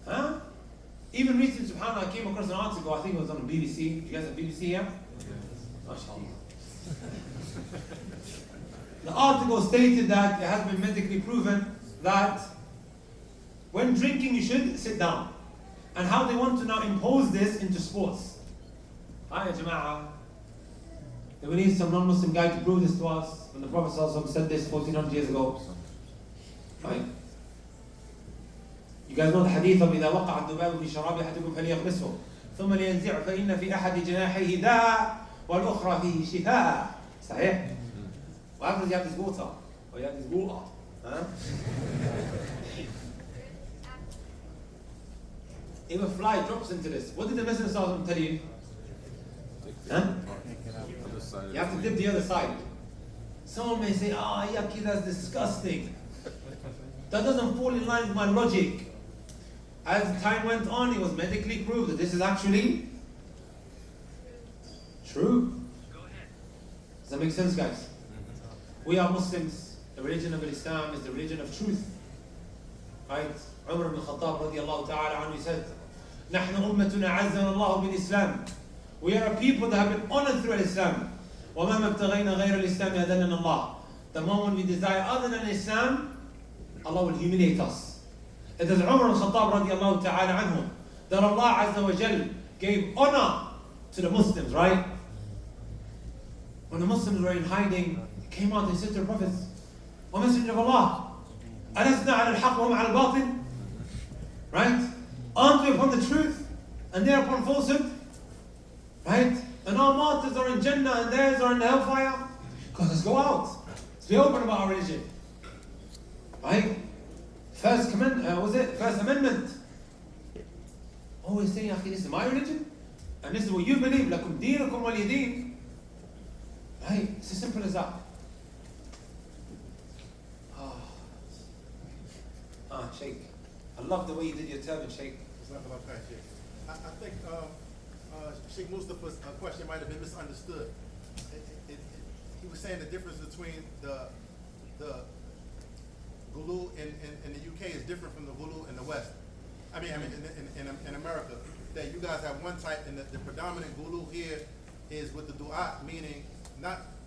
Huh? Even recently, subhanAllah, I came across an article, I think it was on the BBC. You guys have BBC here? MashaAllah. The article stated that it has been medically proven that when drinking you should sit down. And how they want to now impose this into sports. Hi, Jama'ah. We need some non-Muslim guy to prove this to us. When the Prophet ﷺ said this 1400 years ago. Right? You guys know the hadith of إذا وقع الذباب في شراب أحدكم فليغمسه ثم لينزع فإن في أحد جناحيه داء والأخرى فيه شفاء. صحيح؟ What happens if you have this water? Or you have this water? Huh? If a fly drops into this, what did the Messenger ﷺ tell you? Huh? You have to dip the other side. Someone may say, yucky, that's disgusting. That doesn't fall in line with my logic. As time went on, it was medically proved that this is actually true. Does that make sense, guys? We are Muslims. The religion of Islam is the religion of truth. Right? Umar ibn Khattab radiallahu ta'ala anhu said, نحن أمتنا عزنا الله بالإسلام. We are a people that have been honored through Islam. وما مبتغينا غير الإسلام يهدنا الله. The moment we desire other than Islam, Allah will humiliate us. It is Umar ibn Khattab radiallahu ta'ala anhu that Allah Azza wa Jal gave honor to the Muslims, right? When the Muslims were in hiding, he came out and said to the Prophet, O Messenger of Allah, ألسنا على الحق وهم على الباطل? Right? Aren't we upon the truth and they are upon falsehood? Right? And our martyrs are in Jannah and theirs are in the hellfire? Because let's go out. Let's be open about our religion. Right? First Amendment. Always saying, this is my religion and this is what you believe. لَكُمْ دِينُكُمْ وَلِيَ دِينِ. Right? It's as simple as that. Sheikh. I love the way you did your turban, Sheikh. I think Sheikh Mustafa's question might have been misunderstood. He was saying the difference between the Gulu in the UK is different from the Gulu in the West. I mean in America. That you guys have one type, and the predominant Gulu here is with the Du'at, meaning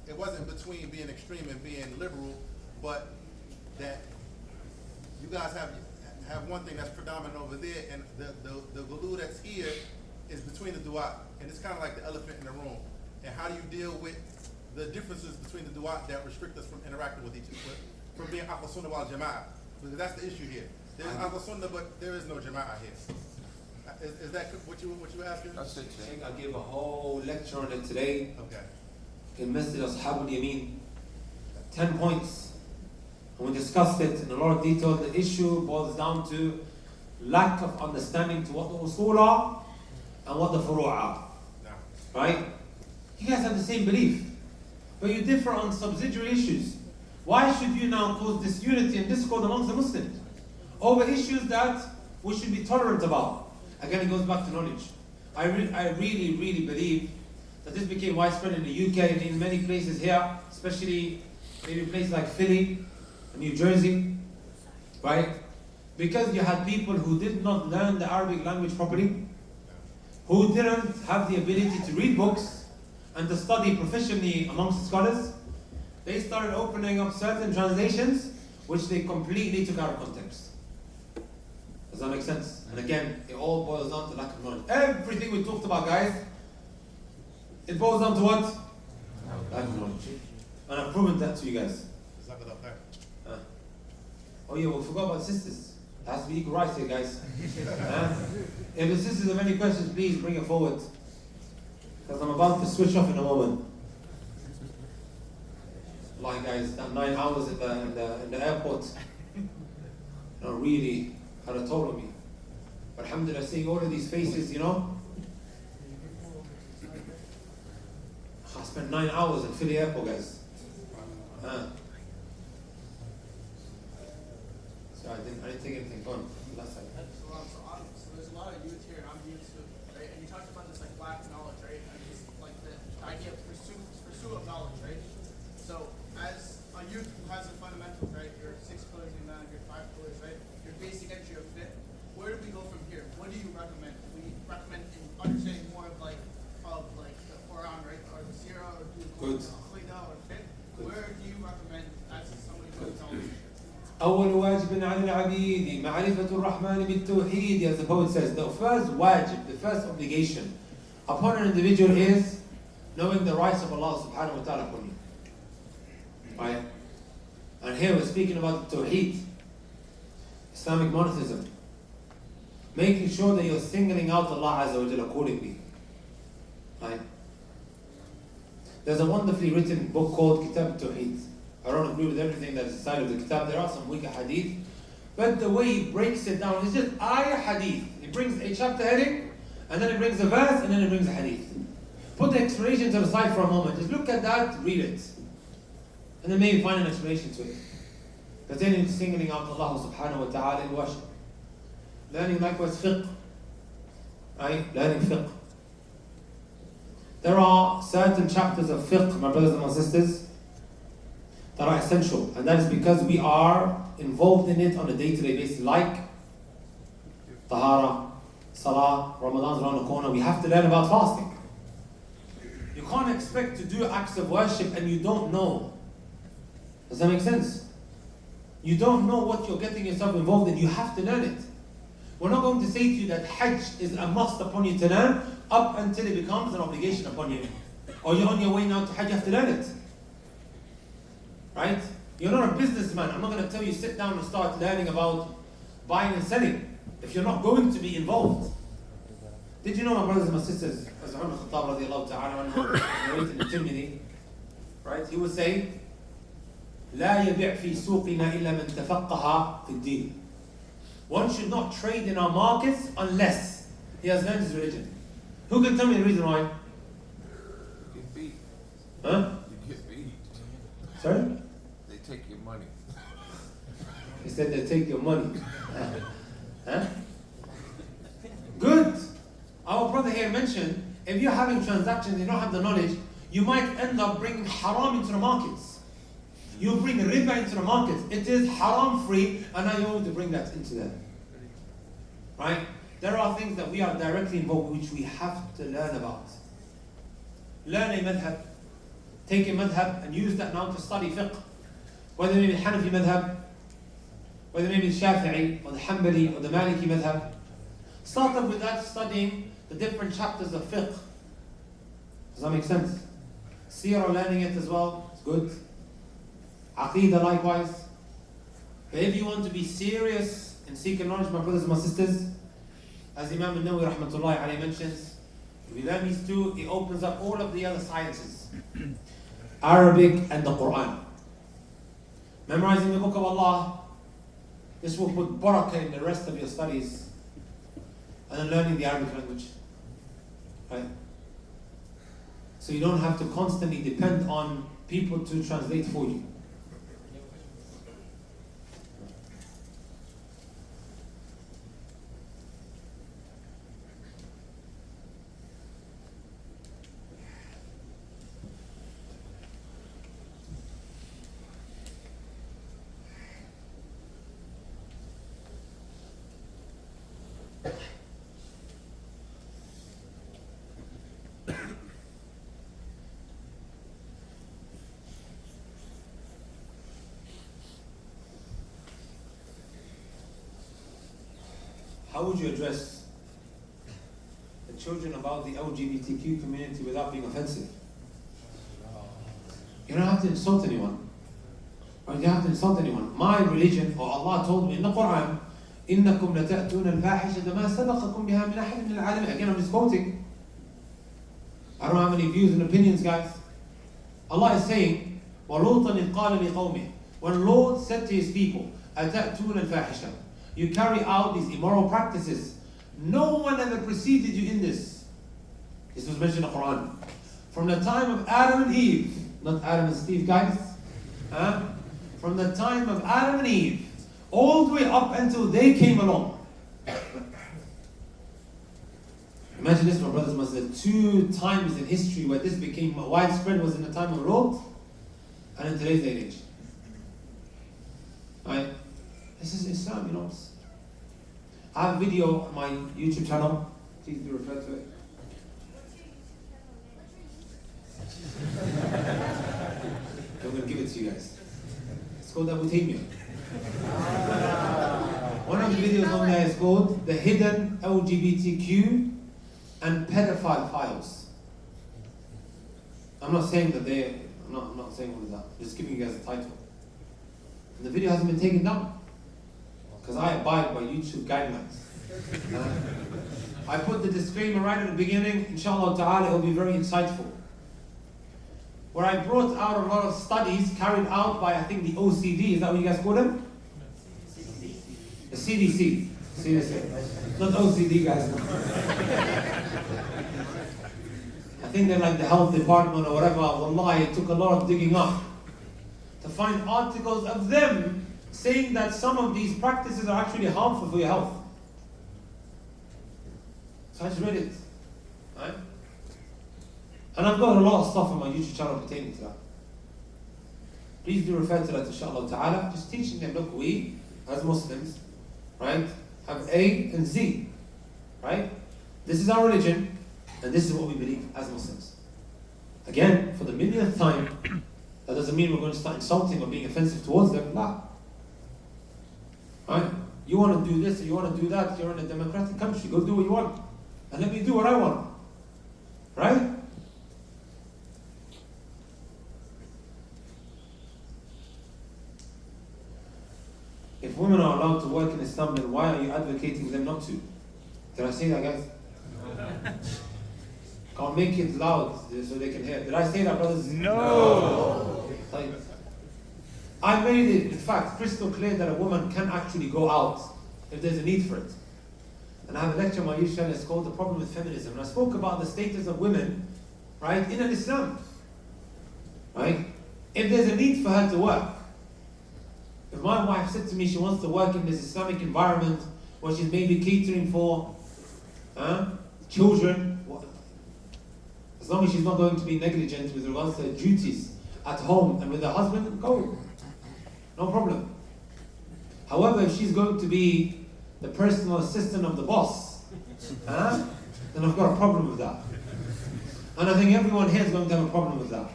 it wasn't between being extreme and being liberal, but that you guys have one thing that's predominant over there, and the Gulu that's here is between the Du'at, and it's kind of like the elephant in the room. And how do you deal with the differences between the Du'at that restrict us from interacting with each other, from being Ahl Sunnah wal Jama'ah? Because that's the issue here. There's Ahl Sunnah, but there is no Jama'ah here. Is that what you were asking? That's it, Sheikh. I gave a whole lecture on it today. Okay. In Masjid Ashab al-Yameen. 10 points. And we discussed it in a lot of detail. The issue boils down to lack of understanding to what the usul are and what the furu' are. No. Right? You guys have the same belief, but you differ on subsidiary issues. Why should you now cause disunity and discord amongst the Muslims over issues that we should be tolerant about? Again, it goes back to knowledge. I really, really believe that this became widespread in the UK and in many places here, especially maybe places like Philly, New Jersey, right? Because you had people who did not learn the Arabic language properly, who didn't have the ability to read books and to study professionally amongst scholars. They started opening up certain translations which they completely took out of context. Does that make sense? And again, it all boils down to lack of knowledge. Everything we talked about, guys, it boils down to what? Lack of knowledge. And I've proven that to you guys. Jazakallah khair. Oh yeah, we forgot about sisters. It has to be equal rights here, guys. If the sisters have any questions, please bring it forward. Because I'm about to switch off in a moment. Like guys, that 9 hours in the airport, really had a toll on me. But alhamdulillah, seeing all of these faces, I spent 9 hours in Philly airport, guys. So I didn't take anything fun last time. So there's a lot of youth here, and I'm youth too, right? And you talked about this like lack of knowledge, right? And just like the idea of pursuit of knowledge, right? So as a youth who has the fundamentals, right? Your 6 pillars in Iman, your 5 pillars, right? Your basic entry of fit. Where do we go from here? What do you recommend? We recommend in understanding more of the Quran, right? Or the Sirah, or do Good. Aqidah or fit. Where do you recommend as somebody who's knowledge? أول واجب على العبيد معرفة الرحمن بالتوحيد, as the poet says. The first wajib, the first obligation upon an individual is knowing the rights of Allah subhanahu wa ta'ala upon you. Right? And here we're speaking about the Tawheed, Islamic monotheism. Making sure that you're singling out Allah Azza wa Jalla accordingly. Right? There's a wonderfully written book called Kitab al-Tawheed. I don't agree with everything that's inside of the kitab. There are some weaker hadith. But the way he breaks it down is just ayah hadith. He brings a chapter heading, and then he brings a verse, and then he brings a hadith. Put the explanation to the side for a moment. Just look at that, read it. And then maybe find an explanation to it. Pertaining to singling out Allah subhanahu wa ta'ala in worship. Learning likewise fiqh. Right? Learning fiqh. There are certain chapters of fiqh, my brothers and my sisters, that are essential, and that is because we are involved in it on a day-to-day basis, like Tahara, Salah, Ramadan's around the corner. We have to learn about fasting. You can't expect to do acts of worship and you don't know. Does that make sense? You don't know what you're getting yourself involved in. You have to learn it. We're not going to say to you that Hajj is a must upon you to learn up until it becomes an obligation upon you. Or you're on your way now to Hajj, you have to learn it. Right? You're not a businessman. I'm not going to tell you sit down and start learning about buying and selling if you're not going to be involved. Did you know, my brothers and my sisters, as Umar Khattab radiallahu ta'ala narrated in Tirmidhi, right? He would say, لا يبيع في سوقنا إلا من تفقه في الدين. One should not trade in our markets unless he has learned his religion. Who can tell me the reason why? You get beat. Huh? You get beat. Sorry? They take your money. He said they take your money. Huh? Good. Our brother here mentioned, if you're having transactions, you don't have the knowledge, you might end up bringing haram into the markets. You bring riba into the markets. It is haram free, and now you want to bring that into there. Right? There are things that we are directly involved with which we have to learn about. Learn a madhab. Take a madhab and use that now to study fiqh. Whether it may be Hanafi madhab, whether it may be the Shafi'i, or the Hanbali, or the Maliki madhab. Start off with that, studying the different chapters of fiqh. Does that make sense? Seerah, learning it as well, it's good. Aqidah likewise. But if you want to be serious in seeking knowledge, my brothers and my sisters, as Imam al-Nawawi rahmatullahi alayhi mentions, if you learn these two, it opens up all of the other sciences. Arabic and the Quran. Memorizing the book of Allah, this will put barakah in the rest of your studies. And then learning the Arabic language. Right? So you don't have to constantly depend on people to translate for you. How would you address the children about the LGBTQ community without being offensive? You don't have to insult anyone. Or you have to insult anyone. My religion, or Allah told me in the Quran, إِنَّكُمْ لَتَأْتُونَ الْفَاحِشَةَ مَا سَبَقَكُمْ بِهَا مِنْ أَحَدٍ مِنَ الْعَالَمِينَ. Again, I'm just quoting. I don't have any views and opinions, guys. Allah is saying, وَلُوطًا إِذْ قَالَ لِقَوْمِهِ. When Lord said to his people, أَتَأْتُونَ الْفَاحِشَةَ. You carry out these immoral practices. No one ever preceded you in this. This was mentioned in the Quran. From the time of Adam and Eve, not Adam and Steve, guys. From the time of Adam and Eve, all the way up until they came along. Imagine this, my brothers, must have 2 times in history where this became widespread was in the time of Lot and in today's day and age. Right? This is Islam, you know. I have a video on my YouTube channel. Please do refer to it. I'm going to give it to you guys. It's called Abu Taymiyyah. One of the videos on there is called The Hidden LGBTQ and Pedophile Files. I'm not saying that I'm not saying all of that. I'm just giving you guys the title. And the video hasn't been taken down. Because I abide by YouTube guidelines. I put the disclaimer right at the beginning. Inshallah ta'ala, it will be very insightful. Where I brought out a lot of studies carried out by, I think, the OCD. Is that what you guys call them? The CDC. CDC. Not OCD, guys. I think they're like the health department or whatever. Wallahi, it took a lot of digging up to find articles of them saying that some of these practices are actually harmful for your health. So I just read it. Right? And I've got a lot of stuff on my YouTube channel pertaining to that. Please do refer to that, inshallah ta'ala. Just teaching them, look, we, as Muslims, right, have A and Z. Right? This is our religion, and this is what we believe as Muslims. Again, for the millionth time, that doesn't mean we're going to start insulting or being offensive towards them. Nah. Right? You want to do this or you want to do that, you're in a democratic country, go do what you want. And let me do what I want. Right? If women are allowed to work in Islam, then why are you advocating them not to? Did I say that, guys? Can't make it loud so they can hear. Did I say that, brothers? No. I made it, in fact, crystal clear that a woman can actually go out if there's a need for it. And I have a lecture on my YouTube channel, it's called The Problem with Feminism. And I spoke about the status of women, right, in an Islam. Right? If there's a need for her to work, if my wife said to me she wants to work in this Islamic environment where she's maybe catering for children, as long as she's not going to be negligent with regards to her duties at home and with her husband, go. No problem. However, if she's going to be the personal assistant of the boss, then I've got a problem with that. And I think everyone here is going to have a problem with that.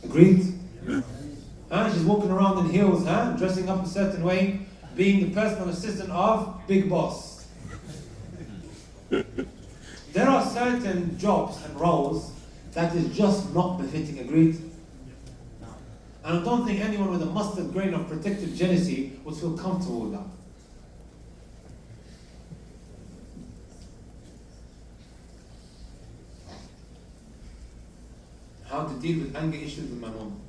Agreed? She's walking around in heels, dressing up a certain way, being the personal assistant of Big Boss. There are certain jobs and roles that is just not befitting, agreed? And I don't think anyone with a mustard grain of protective jealousy would feel comfortable with that. How to deal with anger issues with my mom.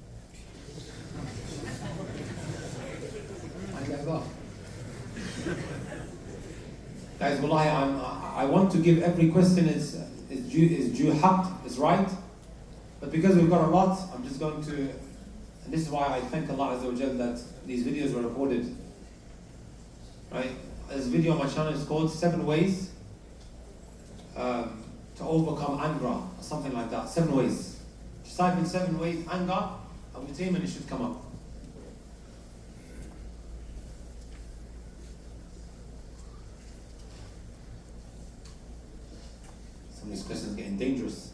Guys, wallahi, I want to give every question is due haqq, is right. But because we've got a lot, I'm just going to, and this is why I thank Allah Azza wa Jal that these videos were recorded. Right? This video on my channel is called 7 Ways to Overcome Anger, or something like that. 7 ways. Just type in 7 ways anger, Abu Taymiyyah, and it should come up. Some of these questions are getting dangerous.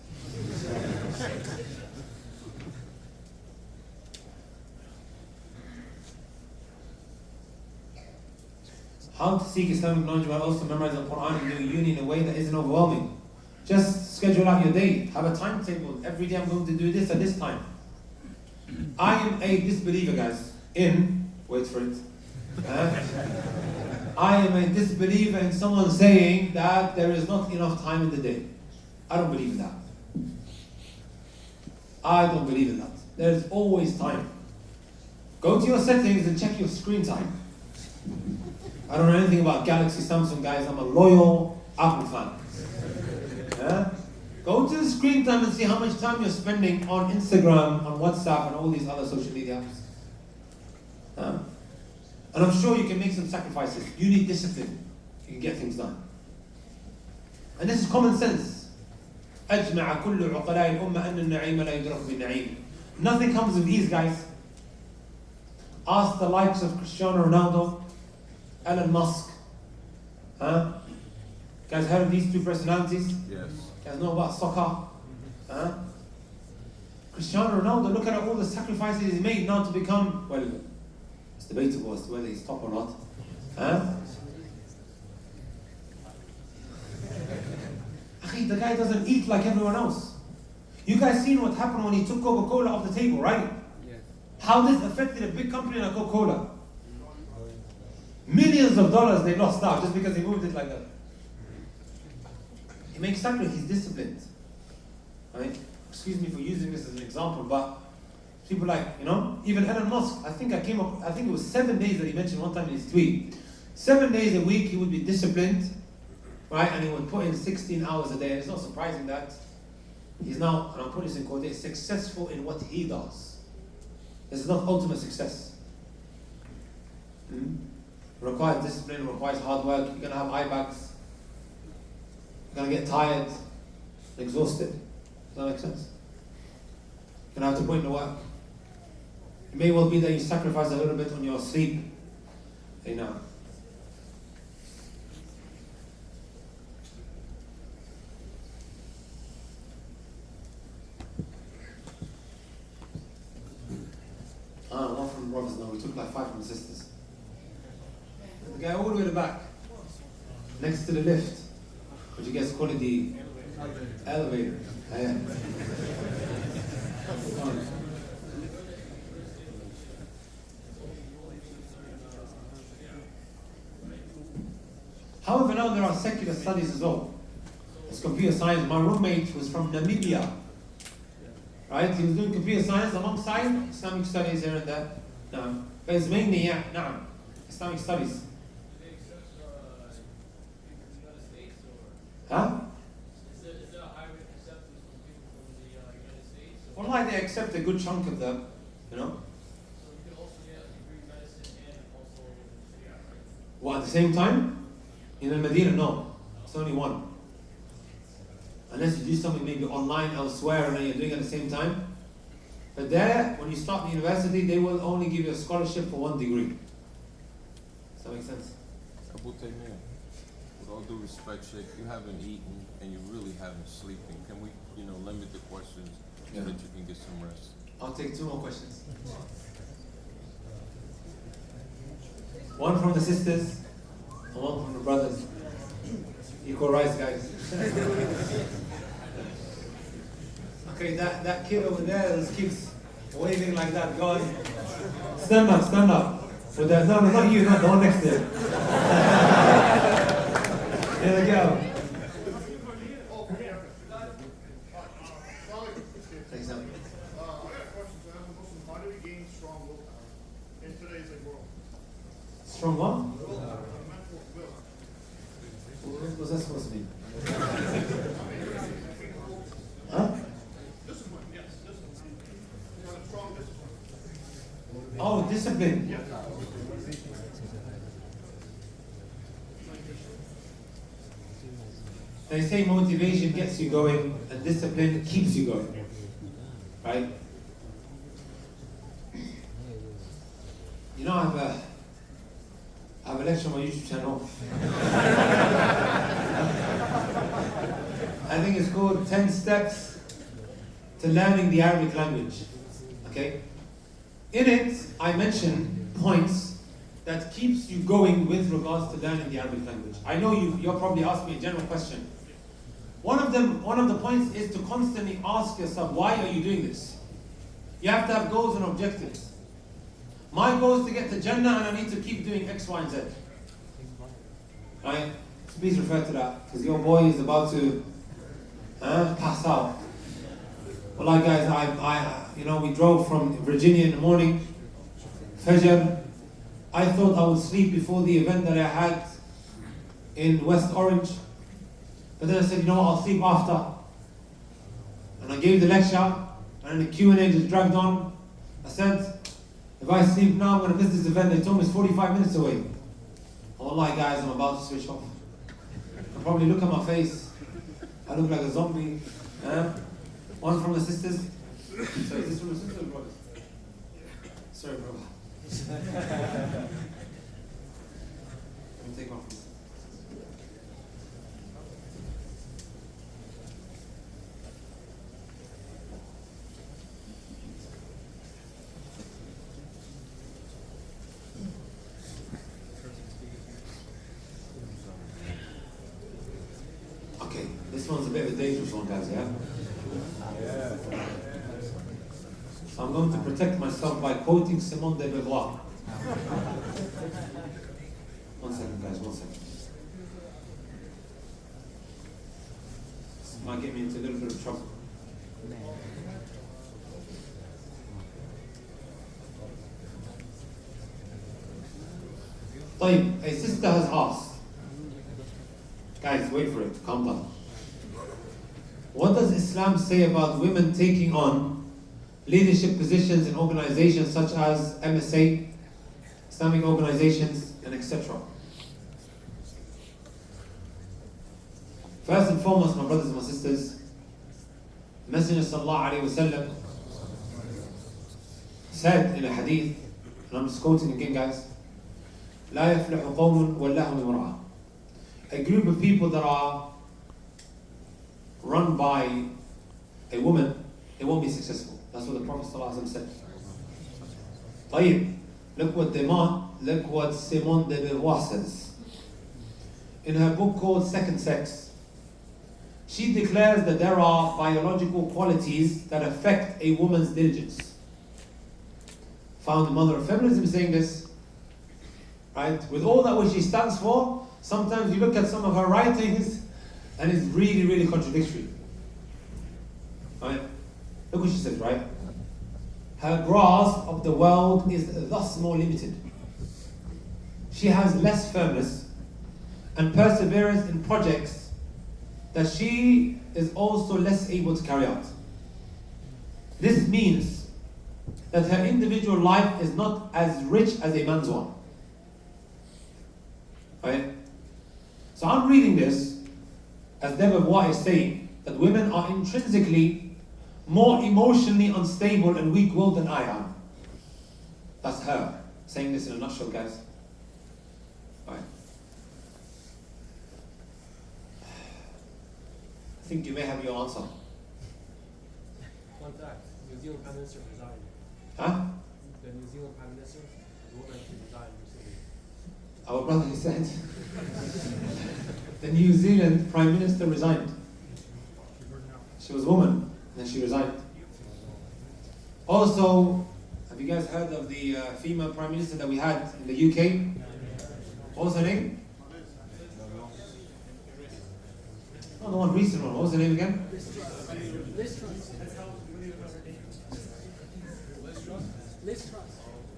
How to seek Islamic knowledge while also memorizing the Quran and doing uni in a way that isn't overwhelming. Just Schedule out your day. Have a timetable. Every day I'm going to do this at this time. I am a disbeliever, guys, wait for it. I am a disbeliever in someone saying that there is not enough time in the day. I don't believe in that. I don't believe in that. There's always time. Go to your settings and check your screen time. I don't know anything about Galaxy, Samsung, guys. I'm a loyal Apple fan. Go to the screen time and see how much time you're spending on Instagram, on WhatsApp, and all these other social media apps. And I'm sure you can make some sacrifices. You need discipline. You can get things done. And this is common sense. أجمع كل عقلاء الأمة أن النعيم لا يدرك بالنعيم. Nothing comes with ease, guys. Ask the likes of Cristiano Ronaldo, Elon Musk. Guys heard of these two personalities? Yes. Guys know about soccer? Cristiano Ronaldo, look at all the sacrifices he made now to become, well, it's debatable as to whether he's top or not. The guy doesn't eat like everyone else. You guys seen what happened when he took Coca-Cola off the table, right? Yeah. How this affected a big company like Coca-Cola. Millions of dollars they lost out just because he moved it like that. He makes sacrifice, he's disciplined. Right? Excuse me for using this as an example, but people like, even Elon Musk, I think it was 7 days that he mentioned one time in his tweet. 7 days a week he would be disciplined, right? And he would put in 16 hours a day. And it's not surprising that he's now, and I'm putting this in quotes, successful in what he does. This is not ultimate success. Requires discipline, requires hard work. You're going to have eye bags. You're going to get tired, exhausted. Does that make sense? You're going to have to put in the work. It may well be that you sacrifice a little bit on your sleep. One from the brothers now. We took like 5 from the sisters. The guy all the way to the back, next to the lift. What you guys call it, the elevator. However, now there are secular studies as well. It's computer science. My roommate was from Namibia. Right? He was doing computer science alongside Islamic studies here and there. No. But it's mainly, Islamic studies. Huh? Is there a high rate of acceptance from people from the United States? Well, like they accept a good chunk of them, So you can also get a degree in medicine and also Sharia, right? Well, at the same time? In Medina, no. It's only one. Unless you do something maybe online elsewhere and then you're doing it at the same time. But there, when you start the university, they will only give you a scholarship for 1 degree. Does that make sense? Abu Taymiyyah, with all due respect, Sheikh, you haven't eaten and you really haven't sleeping. Can we, limit the questions so that you can get some rest? I'll take 2 more questions. One from the sisters, and one from the brothers. Equal rights, guys. Okay, that kid over there just keeps waving like that. Go on. Stand up. So that, no, not you, not the one next to you. There we go. Thanks, Sam. I got a question. So as a Muslim, how do we gain strong willpower in today's world? Strong what? Willpower. What's that supposed to mean? Huh? Discipline, yes, discipline. You want a strong discipline. Oh, discipline. Yeah. They say motivation gets you going and discipline keeps you going. Right? I have a lecture on my YouTube channel. I think it's called 10 Steps to Learning the Arabic Language. Okay? In it, I mention points that keeps you going with regards to learning the Arabic language. I know you're probably asking me a general question. One of the points is to constantly ask yourself, why are you doing this? You have to have goals and objectives. My goal is to get to Jannah and I need to keep doing X, Y, and Z. Right? Please refer to that, because your boy is about to pass out. Well, like guys, we drove from Virginia in the morning, Fajr. I thought I would sleep before the event that I had in West Orange. But then I said, you know what, I'll sleep after. And I gave the lecture, and the Q&A just dragged on. I said, if I sleep now, I'm going to miss this event. They told me it's 45 minutes away. Oh my guys, I'm about to switch off. You probably look at my face. I look like a zombie. One from the sisters. So is this from the sisters or brothers? Sorry, brother. Let me take off. Okay, this one's a bit of a dangerous one, guys, yeah? So I'm going to protect myself by quoting Simone de Beauvoir. One second, guys, one second. This might get me into a little bit of trouble. طيب, a sister has asked. Guys, wait for it, calm down. What does Islam say about women taking on leadership positions in organizations such as MSA, Islamic organizations, and etc.? First and foremost, my brothers and my sisters, the Messenger sallallahu alaihi wasallam said in a hadith, and I'm just quoting again, guys, لا يفلح قوم ولهم امرأة. A group of people that are run by a woman, they won't be successful. That's what the Prophet ﷺ said. طيب, look what Simone de Beauvoir says. In her book called Second Sex, she declares that there are biological qualities that affect a woman's diligence. Found the mother of feminism saying this, right? With all that which she stands for, sometimes you look at some of her writings and it's really, really contradictory. Right? Look what she says, right? Her grasp of the world is thus more limited. She has less firmness and perseverance in projects that she is also less able to carry out. This means that her individual life is not as rich as a man's one. Right? So I'm reading this as De Beauvoir is saying that women are intrinsically more emotionally unstable and weak-willed than I am. That's her saying this in a nutshell, guys. Right. I think you may have your answer. One fact, New Zealand Prime Minister resigned. Huh? The New Zealand Prime Minister, the woman resigned recently. Our brother said the New Zealand Prime Minister resigned. She was a woman, and then she resigned. Also, have you guys heard of the female Prime Minister that we had in the UK? What was her name? Oh, the one recent one. What was her name again?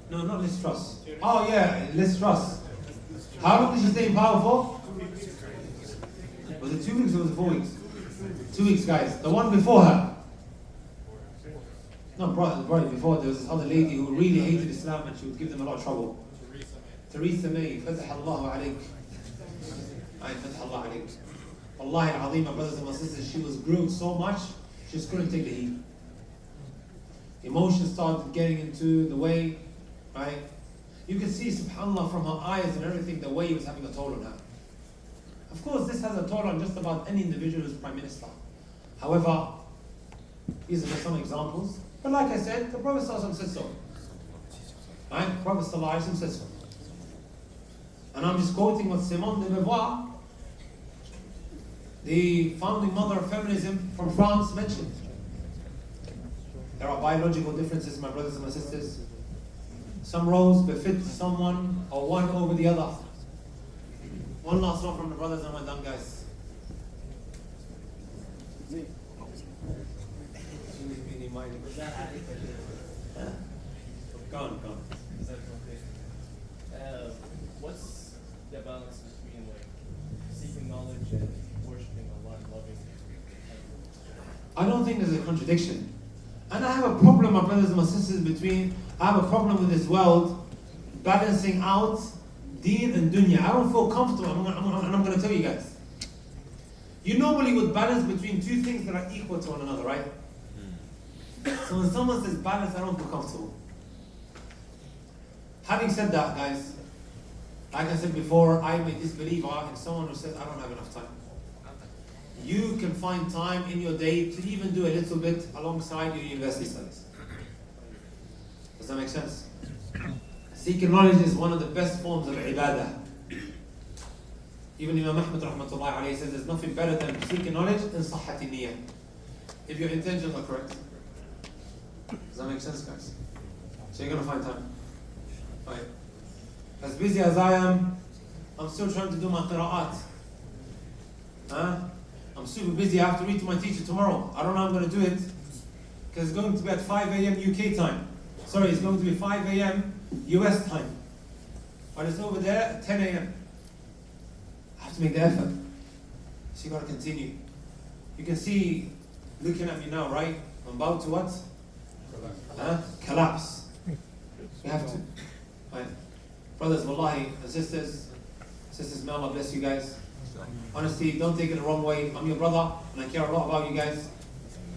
No, not Liz Truss. Oh yeah, Liz Truss. How long did she stay in power for? Was it 2 weeks or was it 4 weeks? 2 weeks, guys. The one before her. No, probably before, there was this other lady who really hated Islam and she would give them a lot of trouble. Theresa May. Fatah Allahu alayk. Fatah Allah alayk. Wallahi al-Azim, my brothers and my sisters, she was grilled so much, she just couldn't take the heat. Emotions started getting into the way, right? You can see, subhanAllah, from her eyes and everything, the way it was having a toll on her. Of course, this has a toll on just about any individual who's Prime Minister. However, these are just some examples. But like I said, the Prophet ﷺ said so. Right? The Prophet ﷺ said so. And I'm just quoting what Simone de Beauvoir The founding mother of feminism from France mentioned there are biological differences, my brothers and my sisters. Some roles befit someone or one over the other. One last one from the brothers and we're done, guys. Go on. What's the balance between like seeking knowledge and worshiping Allah and loving Him? I don't think there's a contradiction. And I have a problem, my brothers and my sisters, I have a problem with this world balancing out deen and dunya. I don't feel comfortable, and I'm going to tell you guys. You normally would balance between two things that are equal to one another, right? So when someone says balance, I don't feel comfortable. Having said that, guys, like I said before, I am a disbeliever in someone who says I don't have enough time. You can find time in your day to even do a little bit alongside your university studies. Does that make sense? Seeking knowledge is one of the best forms of ibadah. Even Imam Ahmad rahmatullahi alayhi says there's nothing better than seeking knowledge than sahhati niyyah. If your intentions are correct. Does that make sense, guys? So you're going to find time. Right. As busy as I am, I'm still trying to do my qira'at. I'm super busy. I have to read to my teacher tomorrow. I don't know how I'm going to do it because it's going to be at 5 a.m. UK time. Sorry, it's going to be 5 a.m. US time. But it's over there at 10 a.m. I have to make the effort. So you got to continue. You can see, looking at me now, right? I'm about to what? Collapse. We have to. Right. Brothers, wallahi, and sisters, may Allah bless you guys. Honestly, don't take it the wrong way. I'm your brother, and I care a lot about you guys.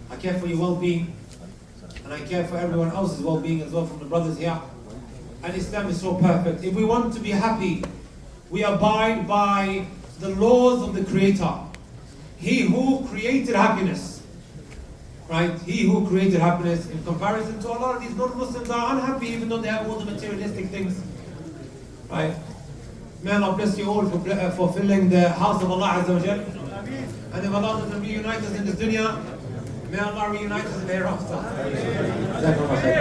I care for your well-being, and I care for everyone else's well-being as well from the brothers here. And Islam is so perfect. If we want to be happy, we abide by the laws of the Creator. He who created happiness. Right? He who created happiness, in comparison to a lot of these non-Muslims are unhappy even though they have all the materialistic things. Right? May Allah bless you all for fulfilling the house of Allah Azza wa Jal. And if Allah doesn't reunite us in this dunya, may Allah reunite us in the hereafter.